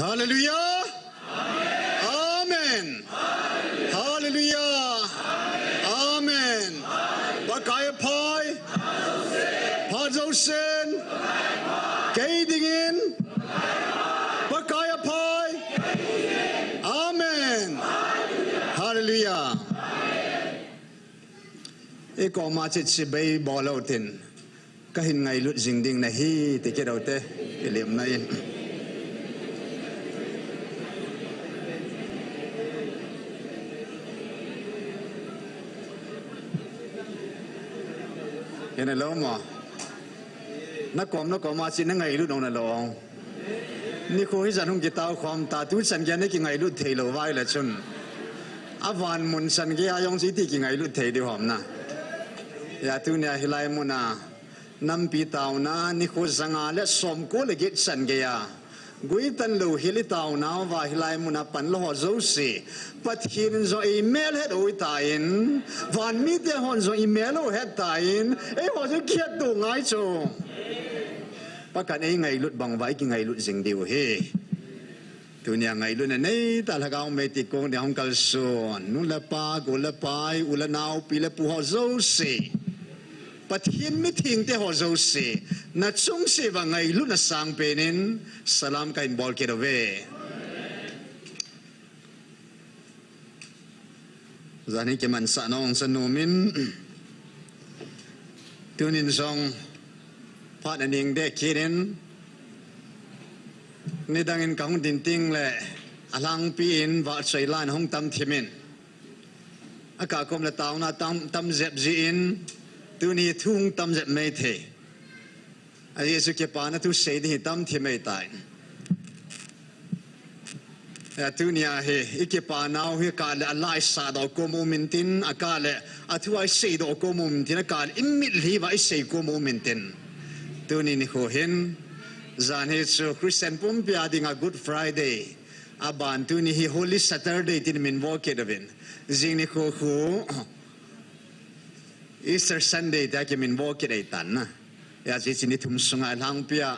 Hallelujah. Amen. Hallelujah. Amen. Bakaya Pai. Pazosen. Gadingen. Bakaya Pai. Amen. Hallelujah. Eko macet si bay bolautin. Kahin ngay lut jingding na hi tikiraw te. Ilim na in. Yan na mo. Nakom macet na ngay lut na long. Ni ko hisan hong kitaw kom ta tu san kya ne ki ngay lut thei lo vai la chun. Avan mun san kya ayong si ti ki ngay lut thei di hom na. Ya tu niya hilay mo na nampi tao na ni ko zanga le som ko le git san gaya gui tan lo hili tao na wa hilay mo na pan lo zo si pathin zo email het oi tain van mi te hon zo email o het tain e ho zo kiat do ngai cho pakan e ngai lut bang vai ki ngai lut jing diu he tu niya ngai lut na nei ta la gaung me ti kong de hong kal son nu la pa go la pai u la nau pi la pu ho zo si Pathin mi thing te ho zo se na chung se wa ngai lu na sang penin salam kain bol ke rove zani ke man sa nong sa numin tunin song pat aning de kirin ni dangin kaung din ting le alang pi in wa chai lan hong tam thimin aka kom la taw na tam zep ji in tu ni thung tam zet mei the a yesu ke pa na tu sei di tam thi mei tai ya tu ni a he ike pa nau he ka le lai sa do ko mo min tin a ka le a thu ai sei do ko mo min tin a ka immit li wa ai sei ko mo min tin tu ni ni ho hen zan he so Christian pum pia ding a Good Friday a ban tu ni hi Holy Saturday tin min wo ke davin jing ni ko khu Easter Sunday ta ke min bo ke dai tan na ya chi chi ni thum sunga lang pia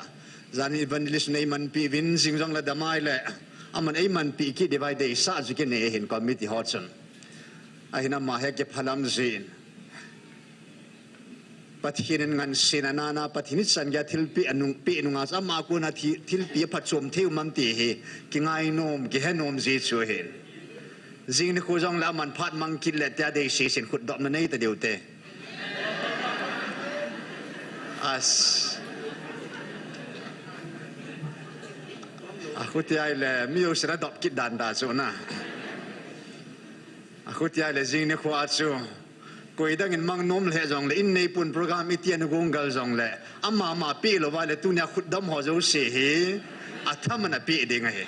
zan evangelist nei man pi vin sing jong la damai le aman ei man pi ki divide dei sa ju ke ne hin committee hotson a hina ma he ke phalam zin pathin ngan sinana na pathin san ga thil pi anung pi nunga sa ma ko na thil pi phachom theu mam ti he ki ngai nom ki he nom ji chu hin jing ni ko jong la man phat mang kit le ta dei se sin khut dom na nei ta deu te as aku tiai le miu sera dop kit dan da so na aku tiai le jing ne khwa chu koi dang in mang nom le jong le in nei pun program itian gongal jong le amma ma pi lo wa le tu nya khut dam ho zo se he atham na pi de nga he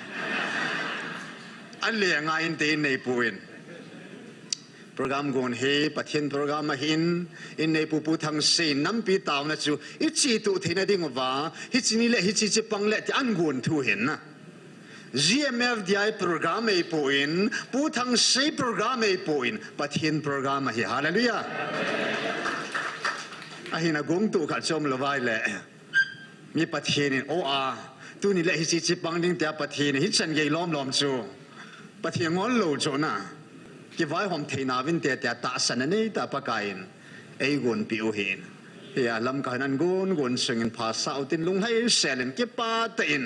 an le nga in te nei puin program gon he pathin program ma hin in nei pu thang se nam pi taw na chu I chi tu thina ding wa hi chi ni le hi chi chi pang le ti an gon thu hin na GMF DI program e po in pu thang se program e po in pathin program hi hallelujah a hina gong tu kha chom lo vai le mi pathin in o a tu ni le hi chi chi pang ding ta pathin hi chan ge lom chu pathin ngon lo chu na ki vai hom theina vin te ta san nei ta pakain ei gon pi o hin ya lam ka nan gon singin pha sau tin lung hai selen ki pa ta in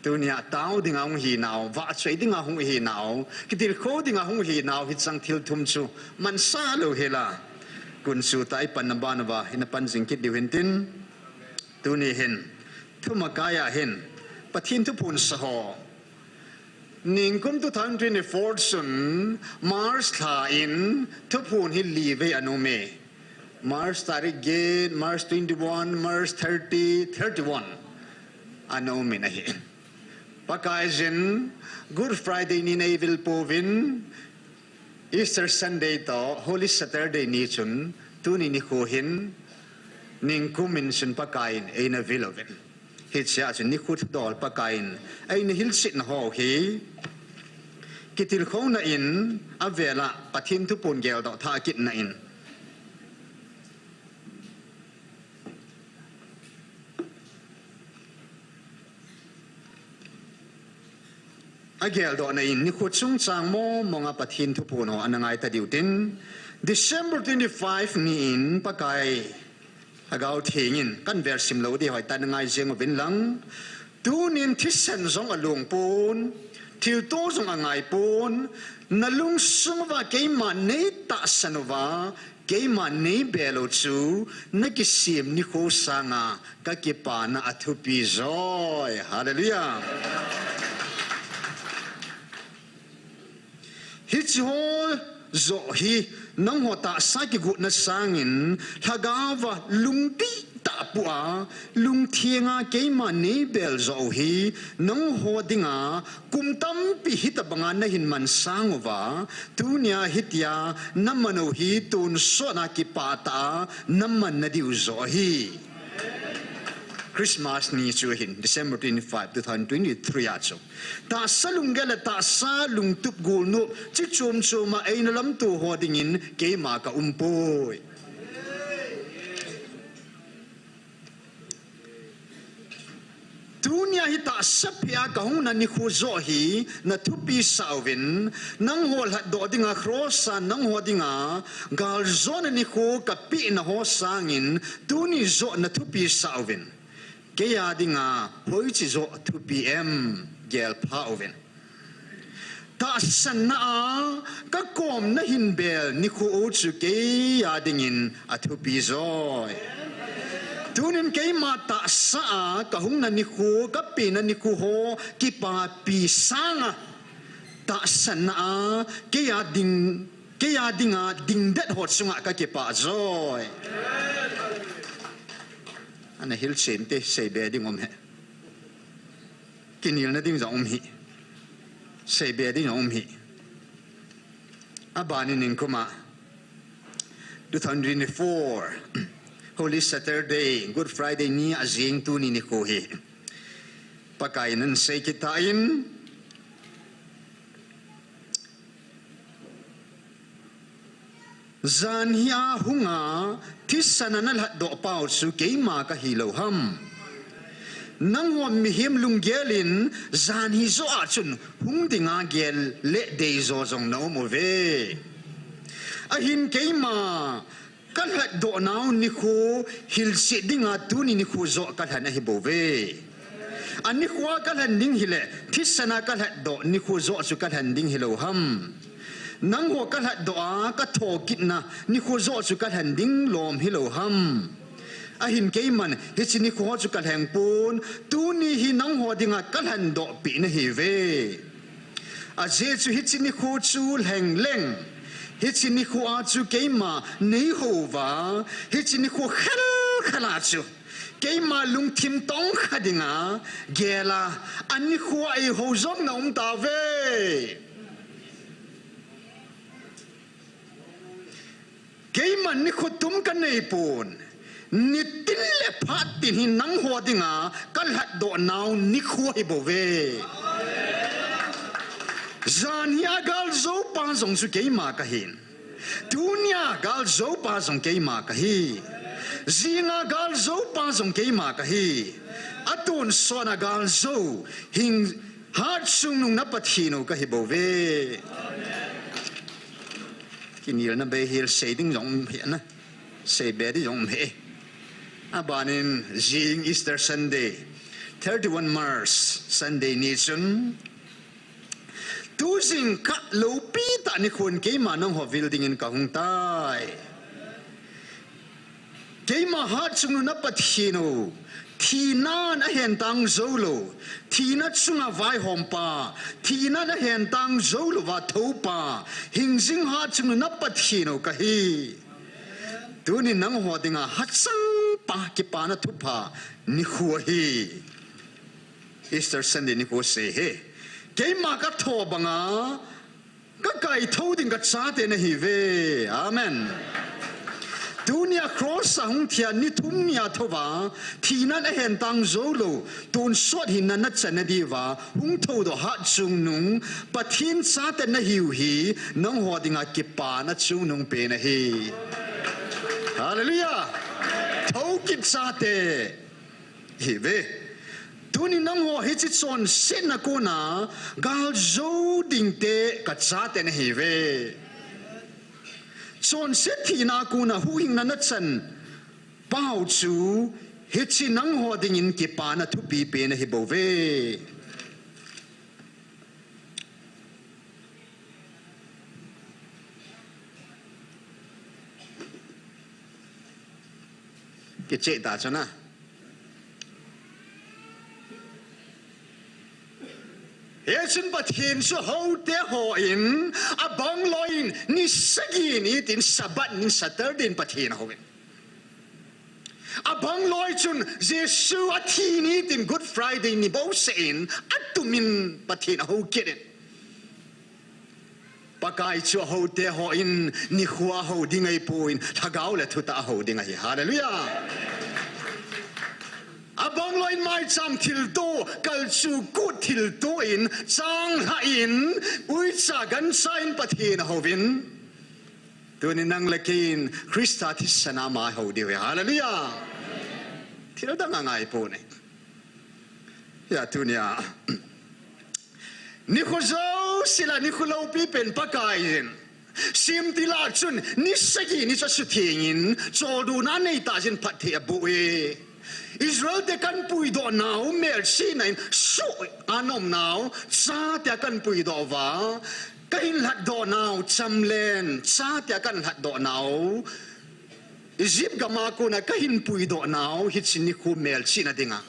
tunia tao ding ang hi naw wa chei ding ang hi naw ki til kho ding ang hi naw hi chang thil thum chu man sa lo hela kun su tai pan na ba na ba hin pan jing ki diwin tin tu ni hin thuma kaya hin pathin tu pun sa ho ning kum tu thang 24 sun Mars tha in tu pun hi li ve anume Mars tarik ge Mars 21 Mars 30 31 anume na hi pakaijin Good Friday ni nei vil povin Easter Sunday to Holy Saturday ni chun tu ni ho hin ning kumin sun pakain e na vilovin hit sia chun ni khut dol pakain ai ni hil sit na ho hi kitil khong na in avela pathin tu pun gel do tha kit na in agel do na in ni khu chung chang mo monga pathin thu pu no anangai ta diutin December 25 ni in pakai agau thingin kan versim lo di hoi tan ngai jeng vin lang tu nin thisan zong alung pun thil to zong angai pun nalung sungwa keima nei ta sanova keima nei belo chu na kisim ni kho sanga ka ke pa na athupi joy hallelujah hi chu zo hi nang ho ta sa ki gu na sangin thagawa lungti ta puwa lung thianga keima nei bel zo hi nang ho dinga kumtam pi hita banga na hin man sangova tunia hitya namano hi tun so na ki pata naman na diu zo hi Christmas ni chu hin December 25 2023 acho ta salung gala ta salung tup gul no chi chom choma ai na lam tu ho dingin ke ma ka umpoi tunia hi ta sapya ka hung na ni khu zo hi na thupi sawin nang hol hat do dinga crossa nang ho dinga gal zo na ni khu ka pi na ho sangin tuni zo na thupi sawin kaya dinga hoi chi zo 2 PM gel paoven ta sanna ka kom na hin bel ni khu o chu ke ya dingin a 2 pi zo tunin kay mata sa ka hung na ni khu ka pi na ni khu ho ki pa pi sanga ta sanna kaya dinga ding dat hot sunga ka ki pa zo anh hiểu xem thế xây bè đi ngom he kinh nghiệm nó đi ngom hi xây bè đi ngom hi à bà nên kuma 2004 Holy Saturday Good Friday ni azing tu ni ko hi pakai nan xây kitain zan hiya hunga tisana na do pau su keima ka hilo ham nang hom mi him lunggelin zan hi zo achun hung dinga gel le dei zo zong no mo ve a hin keima kal hat do naw ni khu hil se dinga tu ni khu zo kal han hi bo ve ani khwa kal han ding hile tisana kal hat do ni khu zo su kal han ding hilo ham nang ho kal hat doa ka thokit na ni khu zo chu kal han ding lom hilo ham a hin keiman hi chi ni khu chu kal hang pun tu ni hi nang ho dinga kal han do pi na hi ve a je chu hi chi ni khu chu heng leng hi chi ni khu a chu keima nei ho wa hi chi ni khu khal khala chu keima lung thim tong khadinga gela ani khu ai ho zom na ta ve Kaiman ni khutum kan nei pun ni tin le phat tin hi nang ho dinga kal hat do naw ni khu hi bo ve zan ya gal zo pa zong su keima ka hin dunia gal zo pa zong keima ka hi zinga gal zo pa zong keima ka hi atun sona gal zo hing hat sung nung na pathino ka hi bo ve kinil na be hil shading jong he na say be di jong he abanin jing Easter Sunday 31 March Sunday nation tu sing ka lo pi ta ni khun ke ma nang ho building in ka hung tai ke ma hat chung na pathino thina na hen tang zolo thina chunga vai hompa thina na hen tang zolo wa thopa hingjing ha chung na pathino ka hi tuni nang ho dinga hatsang pa ki pa na thupa ni khu hi Easter Sunday ni ko se he ke ma ka tho banga ka kai tho ding ka cha te na hi ve amen dunia cross sang thia ni thum ya thova thina na hen tang zolo tun sot hin na chana diwa hung tho do ha chung nung pathin sa te na hiu hi nang ho dinga ki pa na chung nung pe na hi hallelujah thau ki sa te hi ve thu ni nang ho hi chi chon sin na ko na gal zo ding te ka cha te na hi ve chon se thi na ko na hu hing na na chan pau chu hi chi nang ho ding in ki pa na thu pi pe na hi bo ve cái chế ta cho na hệ sinh bắt hiện số hậu tế họ in à bang loin ni sagi ni tin sabat ni Saturday bắt hiện họ in à bang loin chun Giêsu à thi ni tin Good Friday ni bao sein à tumin bắt hiện họ kia pakai chu ho te ho in ni khua ho dingai puin thagau le thuta ho dingai hallelujah abang loin mai cham thil to kal chu ku thil to in chang ha in ui cha gan sain pathin hovin tunin nang lekin Krista thisana ma ho diwe hallelujah thil da ngai pu ne ya tunia ni khuzo sila ni khulo pi pen pakain sim tila chun ni sagi ni cha su thingin chodu na nei ta jin phathe abu e Israel te kan pui do now mer sinain su anom now cha te kan pui do wa kain lat do now chamlen cha te kan lat do now Egypt gama ko na kain pui do now hit sin ni khu mer sina dinga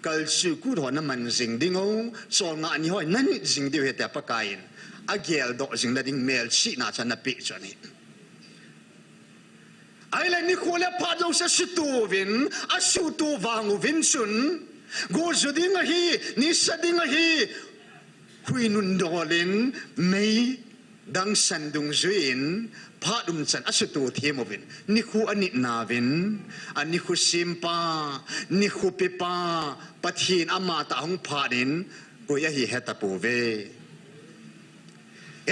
kal su ku do na man jing dingo so nga ni hoi nan jing diu he te pakain agel do jing na ding mer sina cha na pi chani ai la ni khole pa lo sa situvin a sutu wangu vinsun go judinga hi ni sadinga hi huinun dolin mei dang sandung zuin phadum chan asutu themovin ni khu ani navin ani khu simpa ni khu pipa pathin ama ta hong phadin go ya hi hetapu ve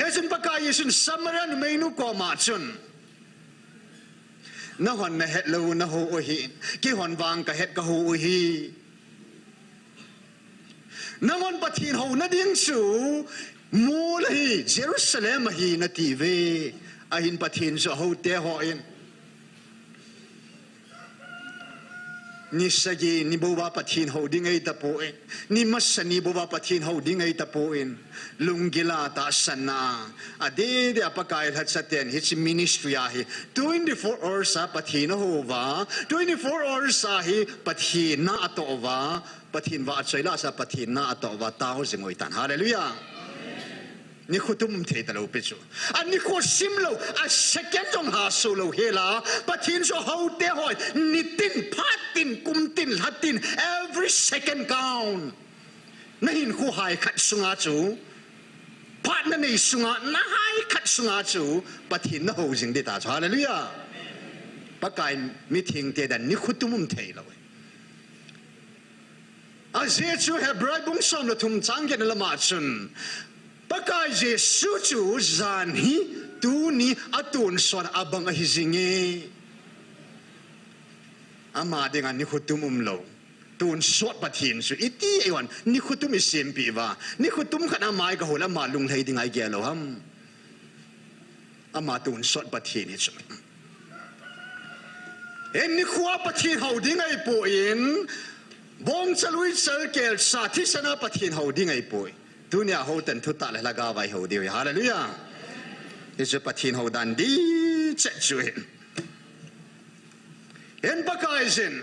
esun pakai sun samaran meinu ko ma chun na hon na het lo na ho o hi ki hon wang ka het ka ho o hi na hon pathin ho na ding su mu la hi Jerusalem hi na ti ve a hin pathin so ho te ho in ni sagi ni bowa pathin ho ding ai ta po in ni masani bowa pathin ho ding ai ta po in lungila ta sanna ade de apakai hat saten his ministry a hi 24 hours a pathin ho wa 24 hours a hi pathin na ato wa pathin wa chaila sa pathin na ato wa ta ho jingoi tan hallelujah ni khutum the ta lo pechu ani kho simlo a second jong ha solo hela pathin so ho te hoi ni tin phatin kumtin hatin every second count nahin khu hai khat sunga chu phat na nei sunga na hai khat sunga chu pathin na ho jing de ta hallelujah pakai meeting te dan ni khutum the lo a je chu hebrai bung som lo thum chang gen la ma chun pakai Jesu chu zan hi tu ni atun son abang hi zinge ama denga ni khutum lo tun sot pathin su iti ewan ni khutum isim pi wa ni khutum khana mai ka hola ma lung lei dingai ge lo ham ama tun sot pathin ni chu en ni khuwa pathin ho dingai po in bong chalui chal kel sa thi sana pathin ho dingai po dunia ho ten thu ta la laga vai ho diu hallelujah is pathin ho dan di chet chu en bakaizin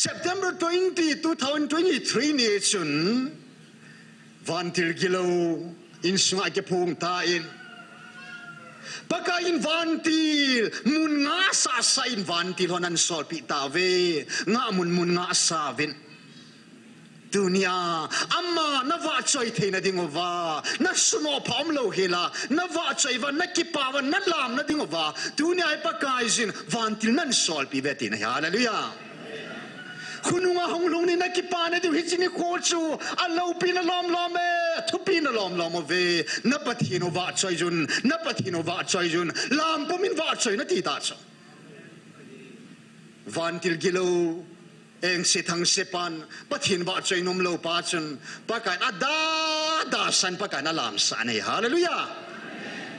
September 20 2023 ni chun vantil gilo in sunga ke phung ta in pakain vantil mun nga sa in vantil honan sol pi ta ve nga mun nga sa vin dunia amma na va choi theina dingova na sumo phom lo hela na va choi va na kipa va na lam na dingova dunia ai pakaizin vantil nan sol pi veti na hallelujah khununga honglong ni na kipa na du hichini khochu allo pi na lom lom e thu pi na lom lom ve na pathino va choi jun na pathino va choi jun lam pomin va choi na ti ta cha vantil gilo eng si thang sepan pathin ba choi nom lo pa chun pakai ada san pakai na lam sa nei hallelujah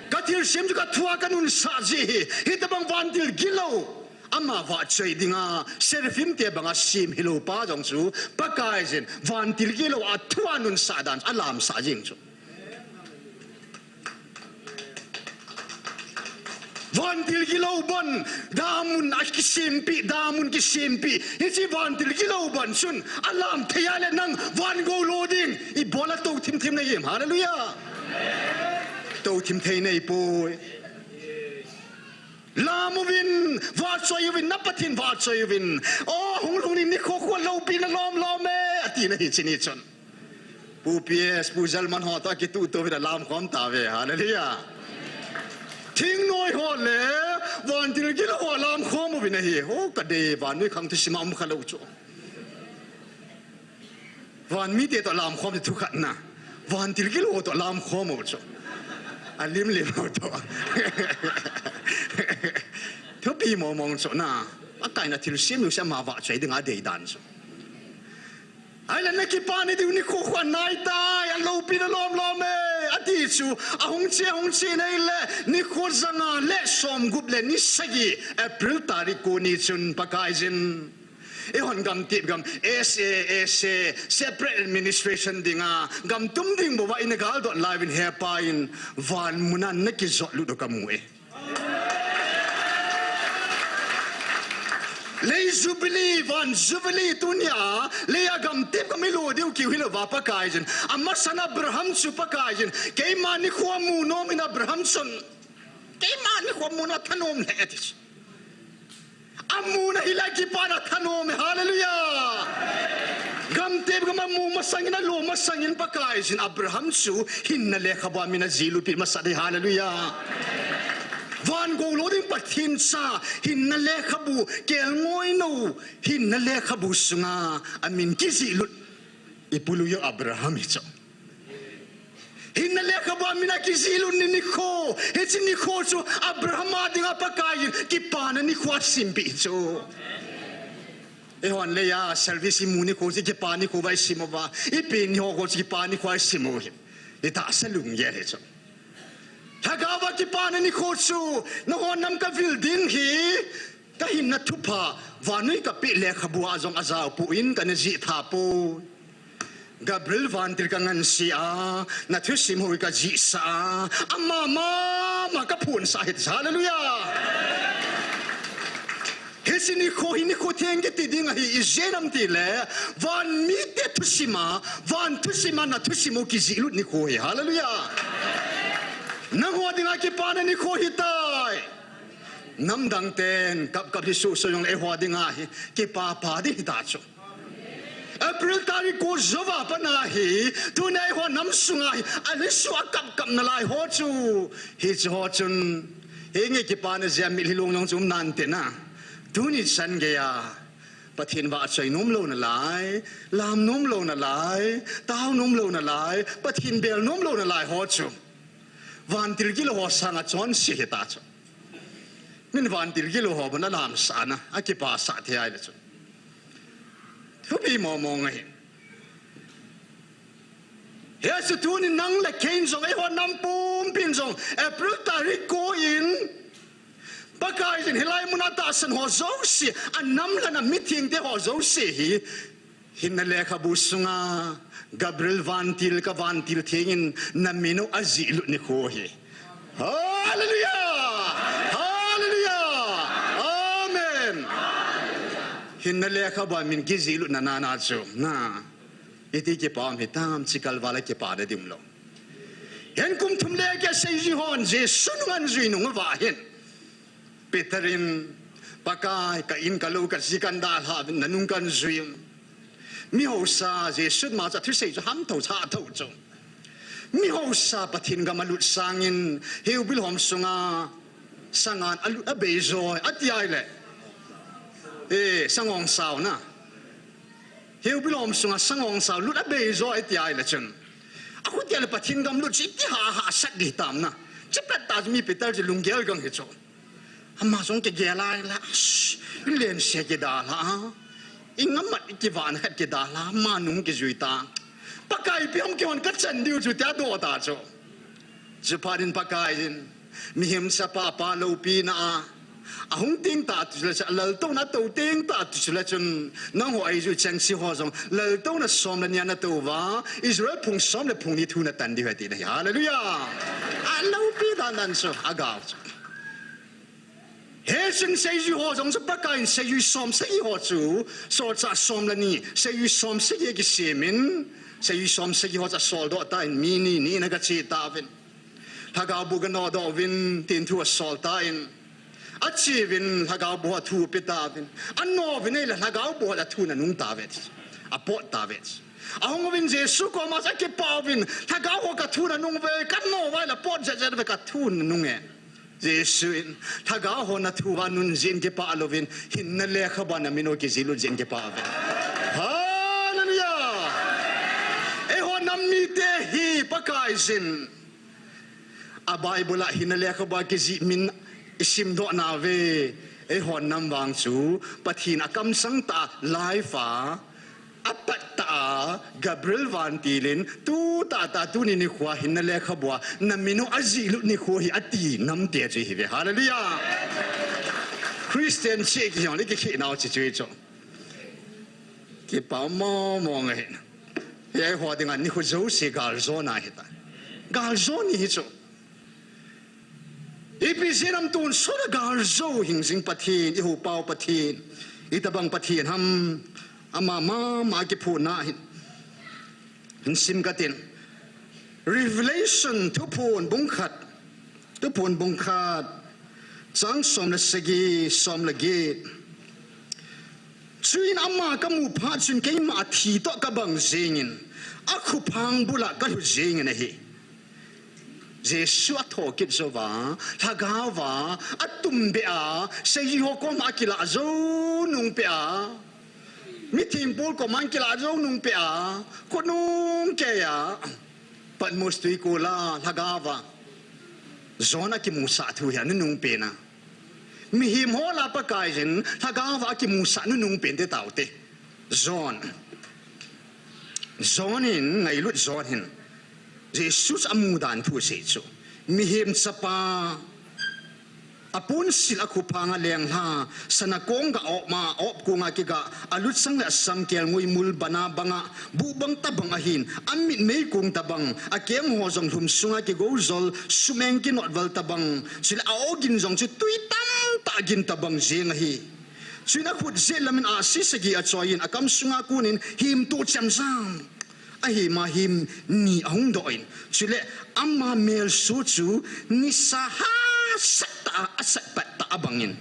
kathil sim ka thua kanun sa ji hi tabang vantil gilo ama wa choi dinga serfim te banga sim hilo pa jong chu pakai jin vantil gilo a thua nun sa dan alam sa jing chu vantil gilo ban damun akisimpi damun kisimpi isi vantil gilo ban sun alam thayale nang van go loading I bola to tim na yem hallelujah to tim thai nei po lamovin vatsoyvin napatin vatsoyvin oh hung ni kho lo pin lom me ati na hi chini chon pu ps pu zalman ho ta ki tu to vi lam khom ta ve hallelujahทิ้งน้อยหอดเลยวันที่เรากินแล้วลามข้อมูลวินาทีโอ้กระเดวันนี้ครั้งที่สิมาอุ้มขันเราจ่อวันมีเตะต่อลามข้อมูลทุกขันนะวันที่เรากินแล้วต่อลามข้อมูลจ่ออันลิมเอาต่อเท่าปีมองจ่อนะอากาศน่ะที่เราเสียมีเสียมาว่าใจดึงอาเดียดันจ่อไอ้เล่นนักกีฬานี่ดูนี่คู่ขวัญนายตายอันลูปีนล้อมเมอดีจูอาหงเชียนี่แหละนี่คู่จังเละสมกุบเล่นนี่สกีเอพริลตาริโกนี่จุนปากายจินเอหันกำติบกำSA separate administrationดิ้งกำตุ้มดิ้งบอกว่าอินกาลดอทไลฟ์อินเฮปายน์วันมุนันนักกิจจลุดกำมวยเลยจูบิลีวันจูบิลีตุนยาเลยกำติบก็ไม่รู้เดี๋ยวคิวฮิลวาปากายจินอามาสันอับราฮัมสุปากายจินเกยมานิขวามูโนมินอับราฮัมสุนเกยมานิขวามูนัทนมเลติชอามูนะฮิลากิปานัทนมฮาเลลูยากำติบก็มามูมาสังกินโลมาสังกินปากายจินอับราฮัมสุหินนั่นเลยขบามินาจิลุปิมาสัตย์ฮาเลลูยาวันกงโลดิ้งปัดหินซาหินนั่นแหละขบูเกลงอยนูหินนั่นแหละขบูสุงาอามินกิซิลุดอิปุลุยอับราฮัมอิจฉาหินนั่นแหละขบูอามินากิซิลุดนิโคเฮจินิโคจูอับราฮัมมาดิ้งปากายกิปานันนิโคสิมปิจูเอวันเลยาเซลวิสิมูนิโคจิกิปานิโคไวสิมวาอีปีนิโคโคจิกิปานิโคไวสิมูฮิอิตาเซลุงเยเลจูถ้ากาวากิปานันนิโคชูนกนำกับวิลดิ้งฮีก็หินนัทุพาวานุยกับปิเลขบัวจงอาซาปูอินกันจิทาปูกาเบริลวันติกังันซีอานัทุสิมหุยกับจิสาอามากับพูนสาเหตุฮาเลลูยาเฮสินิโคเทงกิติดิ้งฮีอิเจนัมติเลวันมีเตทุสิมาวันทุสิมานัทุสิมุกิจิลุนิโคฮีฮาเลลูยานักหัวดิ้งอากิปานันนิโคฮิตายน้ำดังเต้นกับที่สู้สยองเอหัวดิ้งอาฮิกิปาพาดิฮิตาจูเอพริลตาริโกจวาปนาฮิทุนไอหัวน้ำสุงอาฮิอันนี้สัวกับนาลายหัวจูฮิจหัวจุนเฮงกิปาเนเซียมิลิลงยองจุมนันเตนะทุนิสันเกียปะเทียนว่าใจนุ่มโลนลายลามนุ่มโลนลายต้าวนุ่มโลนลายปะเทียนเบลนุ่มโลนลายหัวจูวันที่กิโลหัวสังอาจอนเสียตาจูมินวันที่กิโลหัวบนน้ำสานะอากิปาสัตย์ใหญ่เลยจูทุกปีมองไงเฮ้ยสุดทุนนั่งเล็กเข่งจงไอ้หัวน้ำปูมพินจงเอพริลตาริโกอินปากายจินเฮลัยมุนาตาสันหัวโจสีอันน้ำละน้ำมิทิงเดหัวโจสีหินนั่นแหละขบุษงากาเบริลวันติลเทงินนามิโนอาจิลุนิโคฮีฮาเลลูยาอาเมนหินนั่นแหละขบามินกิจิลุนาจูน่าอิติเกปามฮิตามชิกัลวาลเกปาเดดิมโลเห็นกุมทุมเลกเซจิฮอนเจสุนวันจุยนุงวาเห็นเปเตรินปากายกับอินกัลูกับซิกันดาลฮานันุงกันจุยมีหัวซาเจสุดมาจากที่เสียจะหันตัวชาตัวจงมีหัวซาปะทินกับมาลุดสังอินเฮวบิลหอมสุงาสังานอลุอเบยอยอัดยายเลยสังองสาวนะเฮวบิลหอมสุงาสังองสาวลุดอเบยอยอัดยายเลยจนอาคุที่อะไรปะทินกับลุดจิตที่หาสักดีตามนะจะเป็นตาจะมีปีเตอร์จะลุงเกลกังเหตุอามาส่งเกลายละเรียนเสียกีดาละ ingamat ikivan het kidala manung kijuita pakai piam kion kachan diu ju tia do ta cho juparin pakai jin mihim sapa pa lo pi na ahung ting ta tu la lal to na to ting ta tu la chun nang ho ai ju chang si ho song lal to na som la nya na to wa Israel phung som le phung ni thu na tan di ha ti na hallelujah a lo pi dan dan so agaw he sing say yu ho song sa pakai say yu som say ho chu so cha som la ni say yu som say ye ki semin say yu som say ho cha sol do ta in mini ni na ga chi ta vin thagaw bu ga no do vin tin thu a sol ta in achievin hagaw bo thu pitavin anno vinela hagaw bo la thu na nung tavet apot tavet ahong vin jesu ko ma sa ke pavin hagaw ho ka thu na nung ve kan no wa la pot ja ja ve ka thu na nung e jesu in hagaw ho na thu wa nun jin ke pa alovin hin na le kha ba na mino ke zilu jin ke pa ave hallelujah e ho nam mi te hi pakai sin a bible hin na le kha ba ke zi min isim do na ve e hon nam wang chu pathin akam sang ta lai fa apat ta Gabriel van tilin tu ta tu ni khwa hin na le khabwa na minu azilu ni kho hi ati nam te chi hi ve hallelujah Christian che ki yong le ki nao chi chui cho ki pa mo mo nge ye ho ding an ni khu zo se gal zo na hi ta gal zo ni hi cho Ipisinam tun soda gal zo hing sing pathin ihu pau pathin itabang pathin ham ama ma ki phu na hin sim katin revelation tu phun bung khat chang som la segi som la ge chuin ama ka mu pha chun ke ma thi to ka bang zingin akhu phang bula ka hu zingin hi Jesu atho kit zova thagawa atum be a sei ho ko ma kila zo nung pe a mitim pol ko man kila zo nung pe a ko nung ke ya pat mostui ko la thagawa zona ki musa thu ya nung pe na mi him ho la pa kai jin thagawa ki musa nung pe te tau te zon zonin ngai lut zon hin Jesus amudan thu se chu mi hem sapa apun sil aku panga leng ha sana kong ga ma op ko nga ki ga alut sang la sam kel ngui mul bana banga bu bang tabang ahin amit mei kong tabang akem ho jong thum sunga ki go zol sumeng ki not val tabang sil aogin jong chu tuitam ta gin tabang jeng hi sina khut zelamin a sisagi a choyin akam sunga kunin him to cham sam ahi mahim ni ahung doin chule amma mel suchu ni saha sata asat patta abangin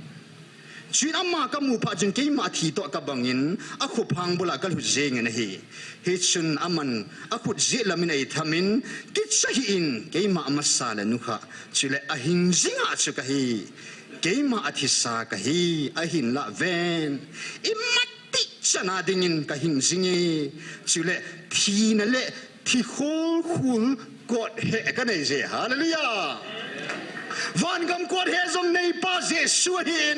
chin amma ka mu pa jing ke ma thi to ka bangin akhu phang bula kal hu jeng na hi he chun aman akhu je lamin ai thamin ki sahi in ke ma masala nukha chule ahin jinga chu ka hi ke ma athisa ka hi ahin la ven imat chana dingin ka hing singi chule thi na le thi khol khul god he ka nei je hallelujah van gam god he zong nei pa jesu hin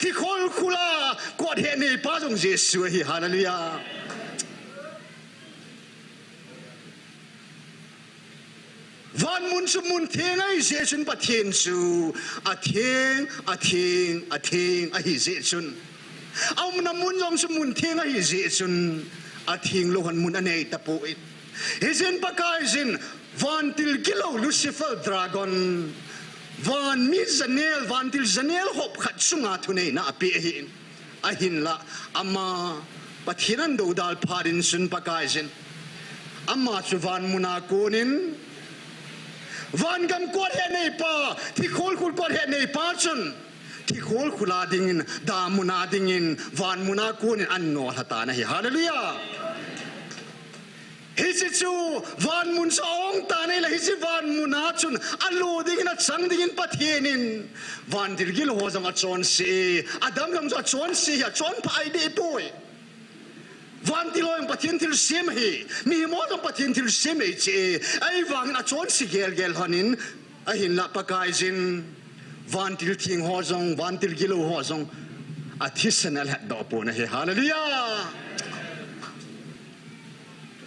thi khol khula god he nei pa zong jesu hi hallelujah van mun su mun theng ai jesu pathian su a theng a hi jesu au na mun yong sumun theng a hi je chun a thing lo han mun anei tapo it hizen pakai jin van til kilo Lucifer dragon van mizanel van til zanel hop khat sunga thunei na api hin a hin la ama pathiran do dal pharin sun pakai jin ama chu van muna konin van gam ko he nei pa thi khol khul ko he nei pa chun thi khol khula dingin da muna dingin van muna kunin anno hata na hi hallelujah hisi chu van mun song ta nei la hisi van muna chun allo dingin a chang dingin pathienin van dirgil ho jang a chon si adam lam cho chon si ya chon pai de poi van tiloyang pathin til sem hi mi mo jang pathin til sem ei che ai wang a chon si gel hanin a hin la pakai jin van til thing ho jong van til gilo ho jong อาทิตย์นั้นแหละดอกปูนะเฮฮาเลลูยา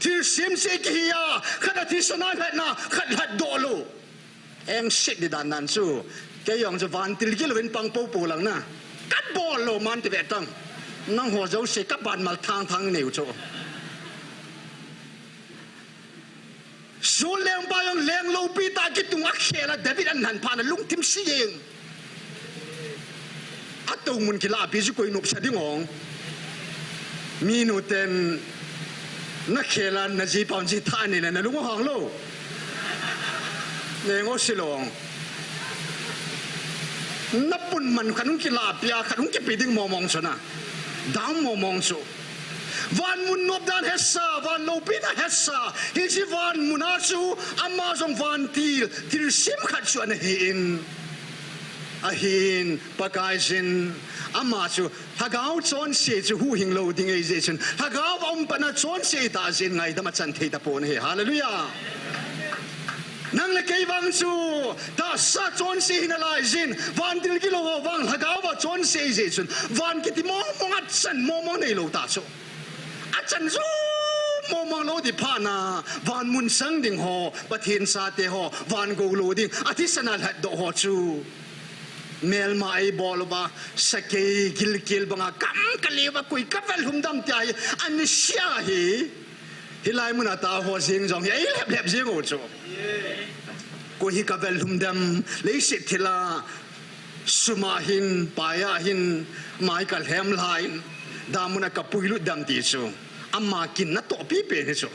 ที่ซิมเซกียาขณะที่สนานแหละนะขณะดอลูเอ็งเสกดิดานนันซูแกยองจะวันติลกิลเวนปังปูปูหลังนะกัดบอลโลมันติเวตังนั่งหัวเจ้าเสกกับบานมาทางเหนียวโจสูเลี้ยงไปยังเลี้ยงโลปีตากิตุงอักเขละเดวิดอันหันผ่านลุงทิมซีเองอัตตุมุนกิลาบิจุกอยนุบชาดิงองมีนุเตนนักเขลันนจีปอนจีทานี่นะลุงหางโลเลี้ยงอสิลองนับปุ่นมันขนุนกิลาปียขนุนกิปีดิ้งมองชนะดาวมองสูวันมุนนบดานเฮสซาวันโลปินาเฮสซาฮิจิวันมุนาจูอามาจงวันทีลซิมขัดชวนหินอาหินปากายจินอามาจูถ้าเขาจอนเสียจูหูหิงโลดิ้งเอเจชันถ้าเขาอมปนาจอนเสียตาจินไงดมาจันเทตาปนเฮฮาเลลูยานั่งเล็กวังจูถ้าสัจอนเสียนอะไรจินวันที่กิโลวังถ้าเขาว่าจอนเสียเจชันวันกิติมองอัดสันมองในโลตาจูอาจารย์ซูมองโลดิพานาวันมุนสังดิงหอปะเทียนซาเตหอวันโกโลดิงอาทิสนาลดหอจูเมลมาไอบอลบาสเกยกิลบังอากัมกะเลวะกุยกับเวลหุมดำใจอันนี้เสียฮิลายมุนาตาหัวเสียงจงเฮ้ยเล็บเสียงโอจูกุยกับเวลหุมดำเลยสิทิลาสุมาหินปายาหินไมเคิลเฮมไลน์ดามุนักปุยลุดำตีจูอามากินนัตโตปีเปนิจู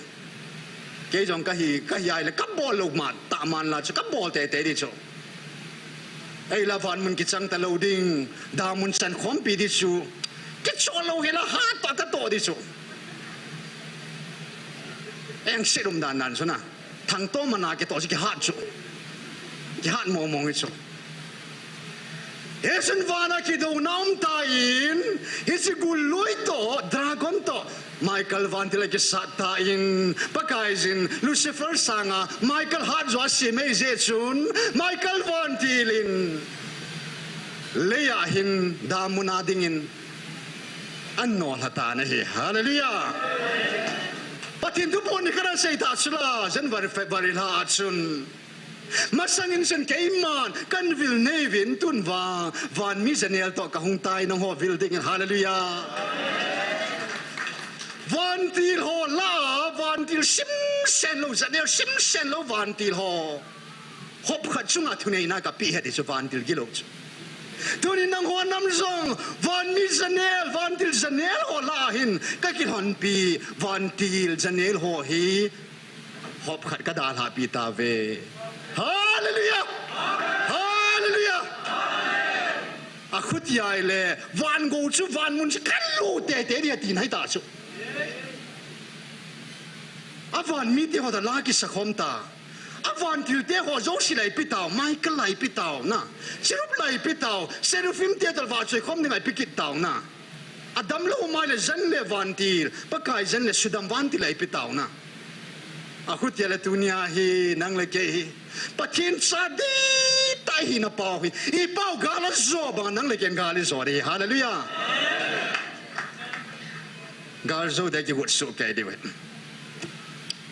เกยจงกะฮีไอเลยกับบอลลูกมาตามันลาจูกับบอลเตะดิจูไอ้ลาวันมันกิจังตะโลดิงดามุนสันขอมปีดิจูกิจโลเฮละฮาตากะโตดิจูเอ็งสิรุมดานนันจูนะทางโตมันนาเกโตจิกิฮาจูกิฮาดมองดิจูเฮสันวานาคิดเอาน้ำตาอินเฮสิกุลลุยโตดราก้อนโตไมเคิลวันที่เล็กสัตตาอินปากายจินลูซิเฟอร์สังาไมเคิลฮาร์ดวัสิเมเจชุนไมเคิลวันที่ลินเลียหินดามุนาดิงินอันนอลฮัตานะเฮฮาเลลูยาปะทินทุกคนนี่ก็ได้เสียทัศน์ละฉันวาริลาชุนมาสังอินเซนเกย์มันกันวิลเนวินตุนวันมิเซเนลตอกะฮุงไตน้องฮอวิลดิงฮาเลลูยาวันที่ฮอลาวันที่ซิมเซนโลเซเนลซิมเซนโลวันที่ฮอฮอบขัดจุงอาทุนเองนะกับปีเหตุสุวันที่กิโลตัวนี้นังหัวน้ำซองวันมิเซเนลวันที่เซเนลฮอลาหินก็กินหันปีวันที่เซเนลฮอฮีฮอบขัดกระดาษหาปีตาเวฮาเลลูยาฮาเลลูยาอาคุตยายเลยวันกูจูวันมุนจะกันลูเตะเดียตีนให้ตาจูอาวันมีที่หัวตะลากิสคอมตาอาวันที่เตะหัวโจสิไหลปิดาวไม่ก็ไหลปิดาวนะเซรุปไหลปิดาวเซรุฟิมเตะตลอดช่วยคอมยังไงปิกิดดาวนะอาดัมโลมาเลยจันเลวันที่ปะกายจันเลสุดามวันที่ไหลปิดาวนะอาคุตยาเลตุนียาฮีนังเลเกฮีปะทินซาดีตายฮีนาปาวฮีอีปาวกาลโซบังนังเลเกนกาลิโซดีฮาเลลูยากาลโซเด็กยุดสุกเกดิเว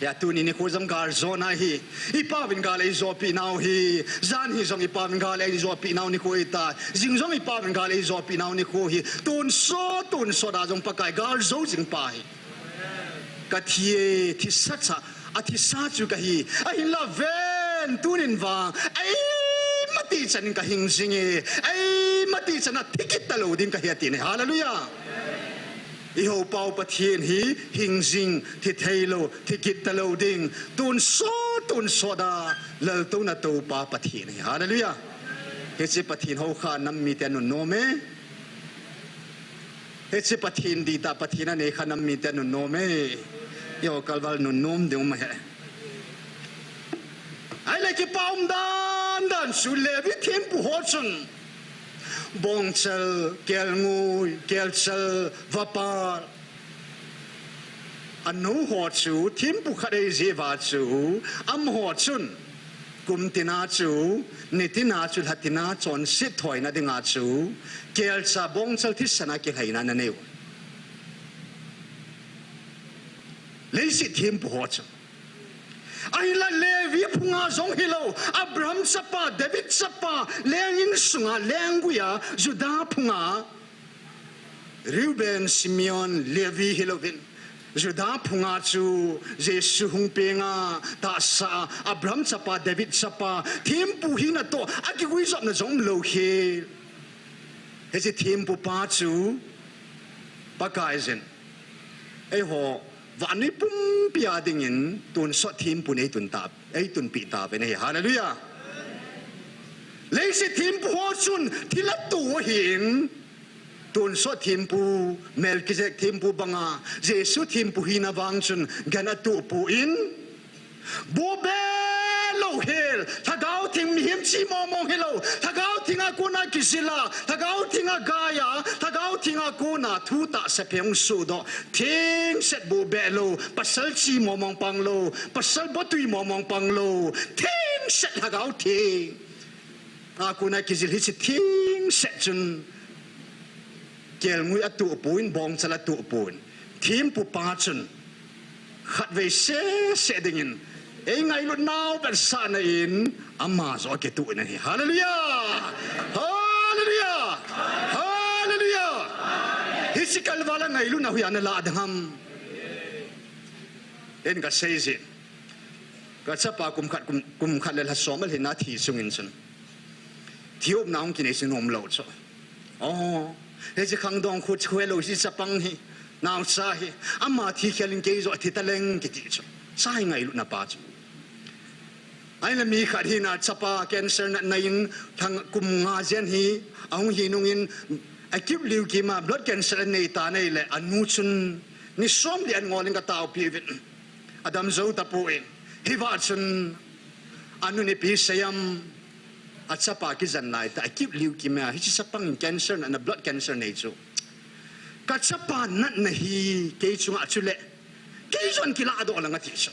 ยาตุนีนี่คุยจำกาลโซนาฮีอีปาวินกาลไอโซปีนาวฮีจานฮีจงอีปาวินกาลไอโซปีนาวนี่คุยตาจิงจงอีปาวินกาลไอโซปีนาวนี่คุยตุนโซดาจงปะกายกาลโซจิงปายกะทีที่สัจอาทิตย์สัจจุกะฮีไอ้ลาเวนตุนินวางไอ้มาตีฉันกะหิงสิงไอ้มาตีฉันทิกิตตะโลดิงกะฮีตินฮาเลลูยาอีโฮเปาปะเทียนฮีหิงสิงที่เทโลทิกิตตะโลดิงตุนโซดาเลตุนตูปาปะเทียนฮาเลลูยาเฮจิปะเทียนโฮคานัมมีแต่นุนโนเมเฮจิปะเทียนดีตาปะเทียนนั่นเองขานัมมีแต่นุนโนเมยอกัลวัลนุนนุ่มเดี๋ยวมาไอ้เล็กป้อมดันสุเลวิเทมปุหัวจุนบงเชลเกลงูเกลเชลวาปาอันนู้หัวจูเทมปุขัดเอเจวาจูอัมหัวจุน kum tina chu ni tina chu hatina chon sit thoi na dinga chu kel cha bong chal thi sana ke haina na neu lấy sự thêm bổ trợ ai là Levi phunga giống hilo Abraham sapa David sapa lengin sunga lenguya Judah phunga Reuben Simeon Levi hilovin Judah phunga chu Jesu hung penga ta sa Abraham sapa David sapa thêm pu hina to aki gui zop na giống lo he he si thêm pu pa chu ba kai zen ai hoวันนี้ปุ่มปีอาดิ่งอินตุนสอดทีมปุ่นไอตุนตาไอตุนปีตาเป็นไงฮาเลลูยาเลยสิทีมผู้หัวชุนที่ละตัวหินตุนสอดทีมผู้เมลกิเซกทีมผู้บังอาเจสุทีมผู้หินาบังชุนกันตัวผู้อินโบเบโลเฮลถ้าเขาทิ้งหิมชีมองเฮลถ้าเขาทิ้งอากูนากิสิลาถ้าเขาทิ้งอากายาถ้าเขาทิ้งอากูนาทูตาเสพียงสุดทิ้งเสร็จโบเบโลปัสสัลชีมองปังโลปัสสัลบตุยมองปังโลทิ้งเสร็จถ้าเขาทิ้งอากูนากิสิลิสิทิ้งเสร็จจนเกลงุยอตุปูนบองสละตุปูนทีมปูปาจนขัดเวเสดิ่งอินเองไงลุนนาวเป็นสานอินอามาสโอเคตุนั่นฮาเลลูยาฮาเลลูยาฮาเลลูยาฮิสิกัลวาลไงลุนนาหุยานลาดฮัมเอ็นก็เซซิก็จะปากุมขัดเลลฮัสโซมัลเห็นนาทีสุงินสันที่อุบน้องกินเอซินอมโลดซะอ๋อเฮจิขังดองขุดช่วยโลสิสปังฮีนาวซาฮีอามาที่เคลิงเกยโซที่ตะเลงกิติซะใช่ไงลุนนาปาจไอ้ละมีขัดหินาสปาแคนเซอร์ในทางกุมงาเจนฮีเอาหินุงินไอ้คิบลิวกิมาบลัดแคนเซอร์ในตาในแหละอนุชุนนี่ซ้อมเรียนงอลิงกตาวพีวินอดัมโซตาปูเองฮิวาชุนอนุนิพิสยามอัศปากิจันไนแต่ไอ้คิบลิวกิมาฮิจิสปังแคนเซอร์นั่นบลัดแคนเซอร์ในจูกัศปานั่นนะฮีเกยจุงอัจุเล่เกยจวนกิลาดอลังกติช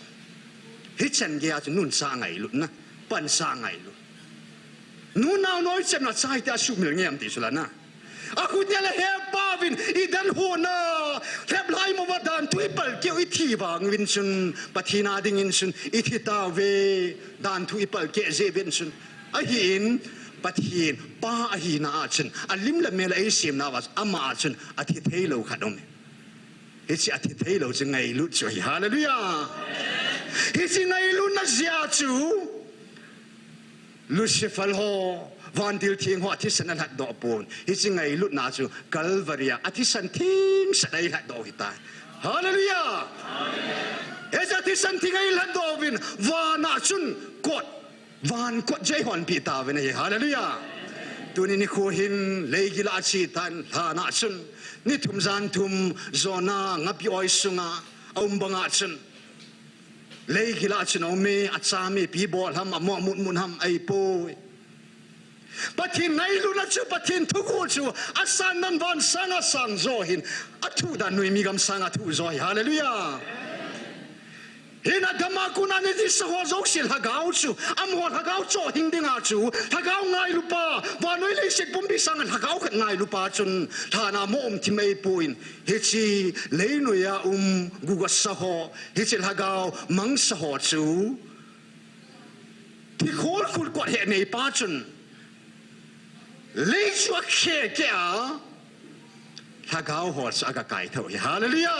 ฮิจันเกียร์จะนุ่นสร้างไงลุนะปันสร้างไงลุนู่นเอาน้อยเจ็บหน้าใจแต่ชุบเหลืองเงียบติสุลนะอาคุณเนี่ยละเฮปาวินอีดันหัวน่ะแทบไล่มาว่าดันทุยเปิลเกี่ยวอีทีบางวินชุนปฏินาดิ่งชุนอีทีตาเวดันทุยเปิลเกี่ยวเจวินชุนไอหินปฏินป้าหินาชุนอันลิมละเมลไอเสียมนาวัสอามาชุนอาทิตย์เฮโลขัดอมเฮ้ยอาทิตย์เฮโลจะไงลุช่วยฮาเลลูยาเฮ้ยไงลุนัสยาจูลุชิฟัลโฮวันดิลทิ้งหัวที่สันนัดดอกปูนเฮ้ยไงลุนาจูกัลวารียอาทิสันทิ้งสันไอหัดดอกหิตาฮาเลลูยาเฮ้ยอาทิสันทิ้งไอหัดดอกวินวานาจุนกดวานกดใจหอนปีตาวินฮาเลลูยาตัวนี้นี่โคหินเลกิลาชีตันฮานาจุนนี่ทุมจานทุมโซนางับยอยสุงาอมบังอาจุนเลยกิลาชนเอาเมอัศมีปีบอลทำมั่วมุนทำไอโปยปะทินในลุนัชูปะทินทุกคนชูอัศนันวันสังอาสังโซหินอัทุดานุยมีกำสังอัทุโซฮิฮาเลลูยาเห็นอาดมากุนันที่สหัวโซสิลฮักเอาชูอัมหัวฮักเอาโซหิงดิงอาชูฮักเอาไงลูปาวานุยเลยสิปุ่มพิสังฮักเอาขัดไงลูปาจนฐานามอมที่ไม่ปุยเฮจิเลยนุยากุกัสหอเฮจิฮักเอามังสหอชูที่โคลคุลกวดเหในปาจนเลยชัวเข่แก่ฮักเอาหอดสักไก่เท่าฮาเลลูยา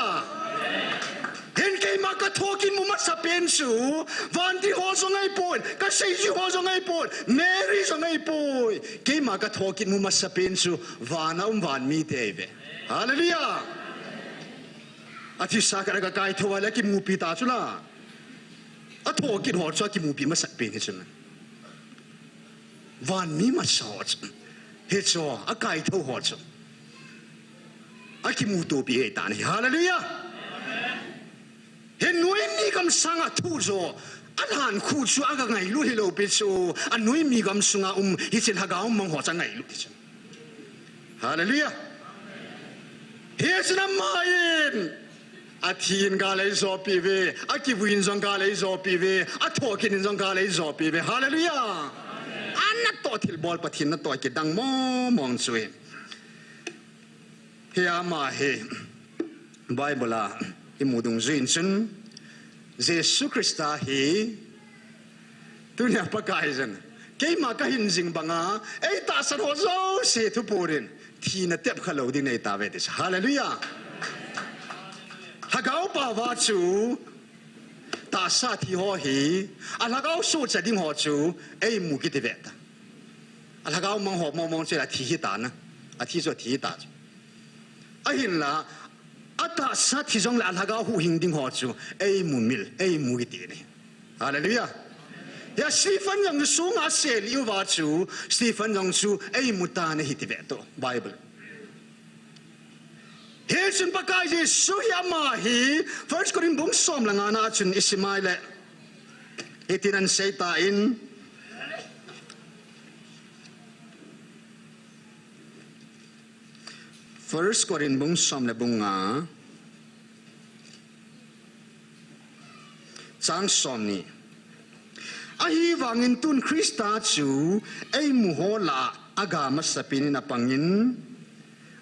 เห็นแกมากระทอกินมุมัสเป็นสูวันที่หัวสงไอปุ่นก็ใส่จีหัวสงไอปุ่นเมรี่สงไอปุ่นแกมากระทอกินมุมัสเป็นสูวานาวันมีเทเวฮาเลลูยาอาทิตย์สักอะไรก็ไกลทว่าแล้วกินมูปีตาจุล่ะอาทอกินหัวชอบกินมูปีมัสเป็นใช่ไหมวันมีมัสหัวเฮ็ดชัวอาไกลทหัวชอากินมูตัวปีเอตานี่ฮาเลลูยาเห็นหน่วยมีกำสังทุโจอันหันคู่ชัวก็ไงลุยโลเปโซอันหน่วยมีกำสังฮิจิลฮักเอามังหัวจะไงลุยฮาเลลูยาเฮสนามาอิน a thiên ga lấy gió pi về a kí win zong ga lấy gió pi về a thua kín zong ga lấy gió pi về hallelujah anh nát to thil bol bắt thiên nát to cái đăng mong suy he ama he Bible la imudung zin sun Jesus Christa hi tu nya pakai zen ke ma ka hin jing banga ei ta san ho zo se thu purin thi na tep khalo ding nei ta ve des hallelujah hagao pa wa chu ta sa thi ho hi a hagao su cha ding ho chu ei mu ki te ve ta a hagao mong ho mong se la thi hi ta na a thi so thi ta a hin la ata sa thi jong la hagao hu hing ding ho chu ei mu mil ei mu ki te ni hallelujah ya Stephen yang su nga se liu wa chu Stephen yang su ei mu ta ne hi ti ve to Bible he chun pa kai ji su ya ma hi first korin bung som la nga na chun isimai le itinan sei ta in first korin bung som le bung nga chang som ni ahi wangin tun Krista chu ei mu ho la aga ma sapin na pangin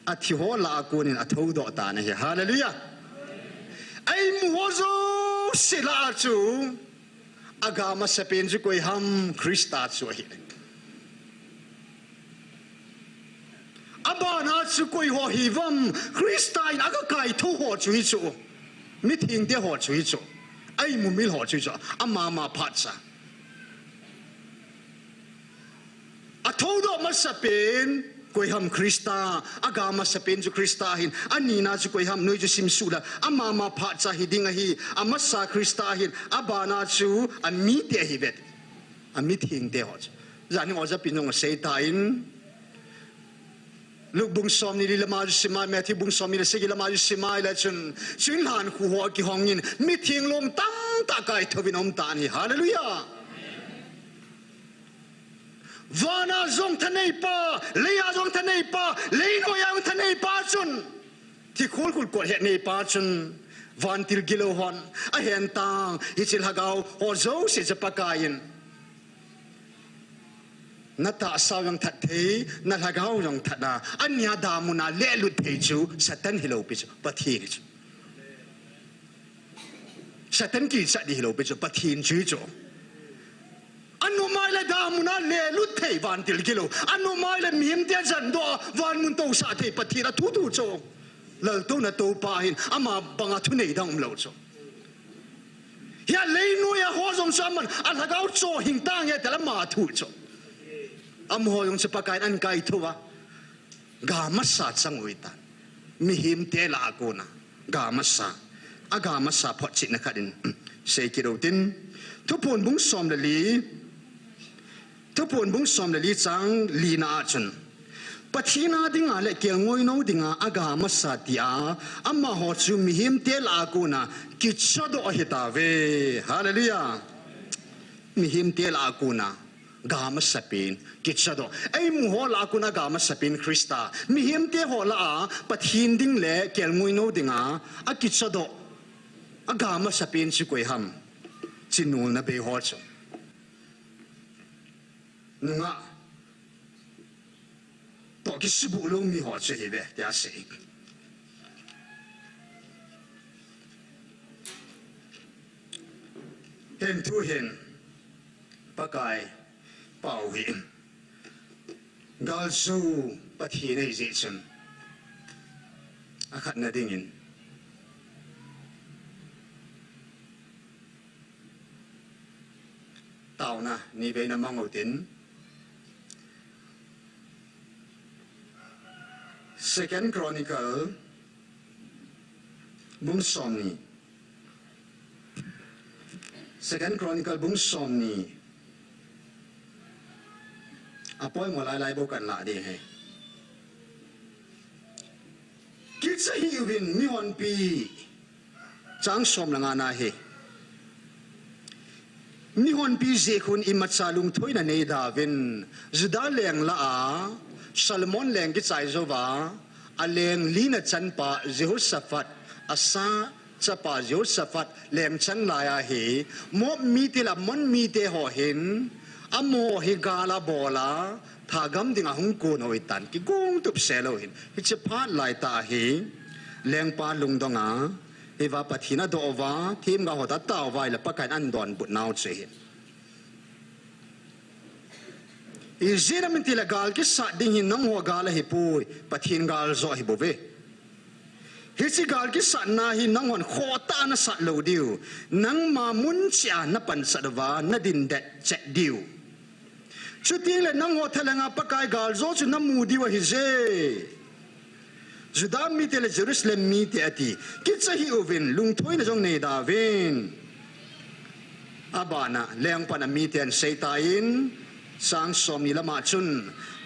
athi ho la kunin atho do ta na he hallelujah ei mu ho zo sila chu aga ma sapin chu koi ham Krista chu hi abana chu koi ho hi vam Krista in aga kai tho ho chu hi chu mi thing de ho chu hi chu ei mu mil ho chu chu ama ma phat sa athodo masapin koi ham Krista aga masapin ju Krista hin anina ju koi ham noi ju simsula amama pha cha hi dinga hi amasa Krista hin abana chu ami te hi vet ami thing te ho zani oja pinong sei tain luk bung som ni lama ju sima me thi bung som ni se gi lama ju sima la chun chin han khu ho ki hongin mi thing lom tang ta kai thobin om ta ni hallelujah vana zong thanei pa leya zong thanei pa leino yang thanei pa chun thi khul khul ko he nei pa chun van til gilo hon a hen tang ichil hagao ho zo se japakain nata sawang that thei na hagao yong thana anya damuna le lut thei chu satan hilo pi chu pathi ni chu satan ki sa di hilo pi chu pathin chu chu anu mai la damuna le lut thei van til gilo anu mai la mim dia jan do van mun to sa thei pathira thu thu cho lal to na to pa hin ama banga thu nei dang lo cho ya leino ya ho zong saman al hagao cho hing tang ya tala ma thu cho am ho yong sepakai an kai thuwa ga masa changui ta mi him te la ko na ga masa aga masa phot chi na khadin sei ki ro tin thu pon bung som le li thu pon bung som le li chang li na chun pathina dinga le ke ngoi no dinga aga masa tia amma ho chu mi him te la ko na ki chodo hita ve hallelujah mi him te la ko na gama sapin kitchado ai mu ho la kuna gama sapin Krista mi him te ho la pathin ding le kel ngui no dinga a kitchado a gama sapin chi koi ham chinul na be ho chu nga to ki sibu lo mi ho che be ya se hen tu hen pakai bảo hiểm gal su pathi nei ji chun akhat na dingin tao na ni be na mang tin Second Chronicle bung som ni Second Chronicle bung som ni apoi mo lai bo kan la de he kitsa hi win mi hon pi chang som la nga na he mi hon pi je khun imat salung thoina nei da vin zuda leng la a Salmon leng ki chai zo wa a leng lina chan pa Jehoshaphat asa จะป่าโยสฟัดแหลงชั้นลายหีมอมีเตละมันมีเตหอเห็นอโมหิกาลาโบลาถ้ากำดิ่งหงกูนอยตันกิกงตุบเซลหินฮิจะพาดลายตาหีแหลงปาลุงดงาฮิวาปะทินาโดวาทีมกาหัวตาตาวายละปะกันอันดอนบุตรนาวเชหินอิเจรามินติละกาลกิสัดดิ่งหินน้องหัวกาลหิปุยปะทินกาลโซหิบุเวฮิจิกาลกิสัดนาหินน้องหัวโคตานะสัดโลดิวนังมามุนเชียนับปันสัดวานาดินเด็ดเจดิวชุดที่เล่นนังหัวทะเลงาปะกายกาลโซชุน้ำมูดิวฮิเจจุดามีเตลเจรุสเลมมีเตอติกิจฮิโอวินลุงถ้วยนะจงเนดาวินอาบานะเลี้ยงปันมีเตนเซตาอินสังสมนิละมาจุน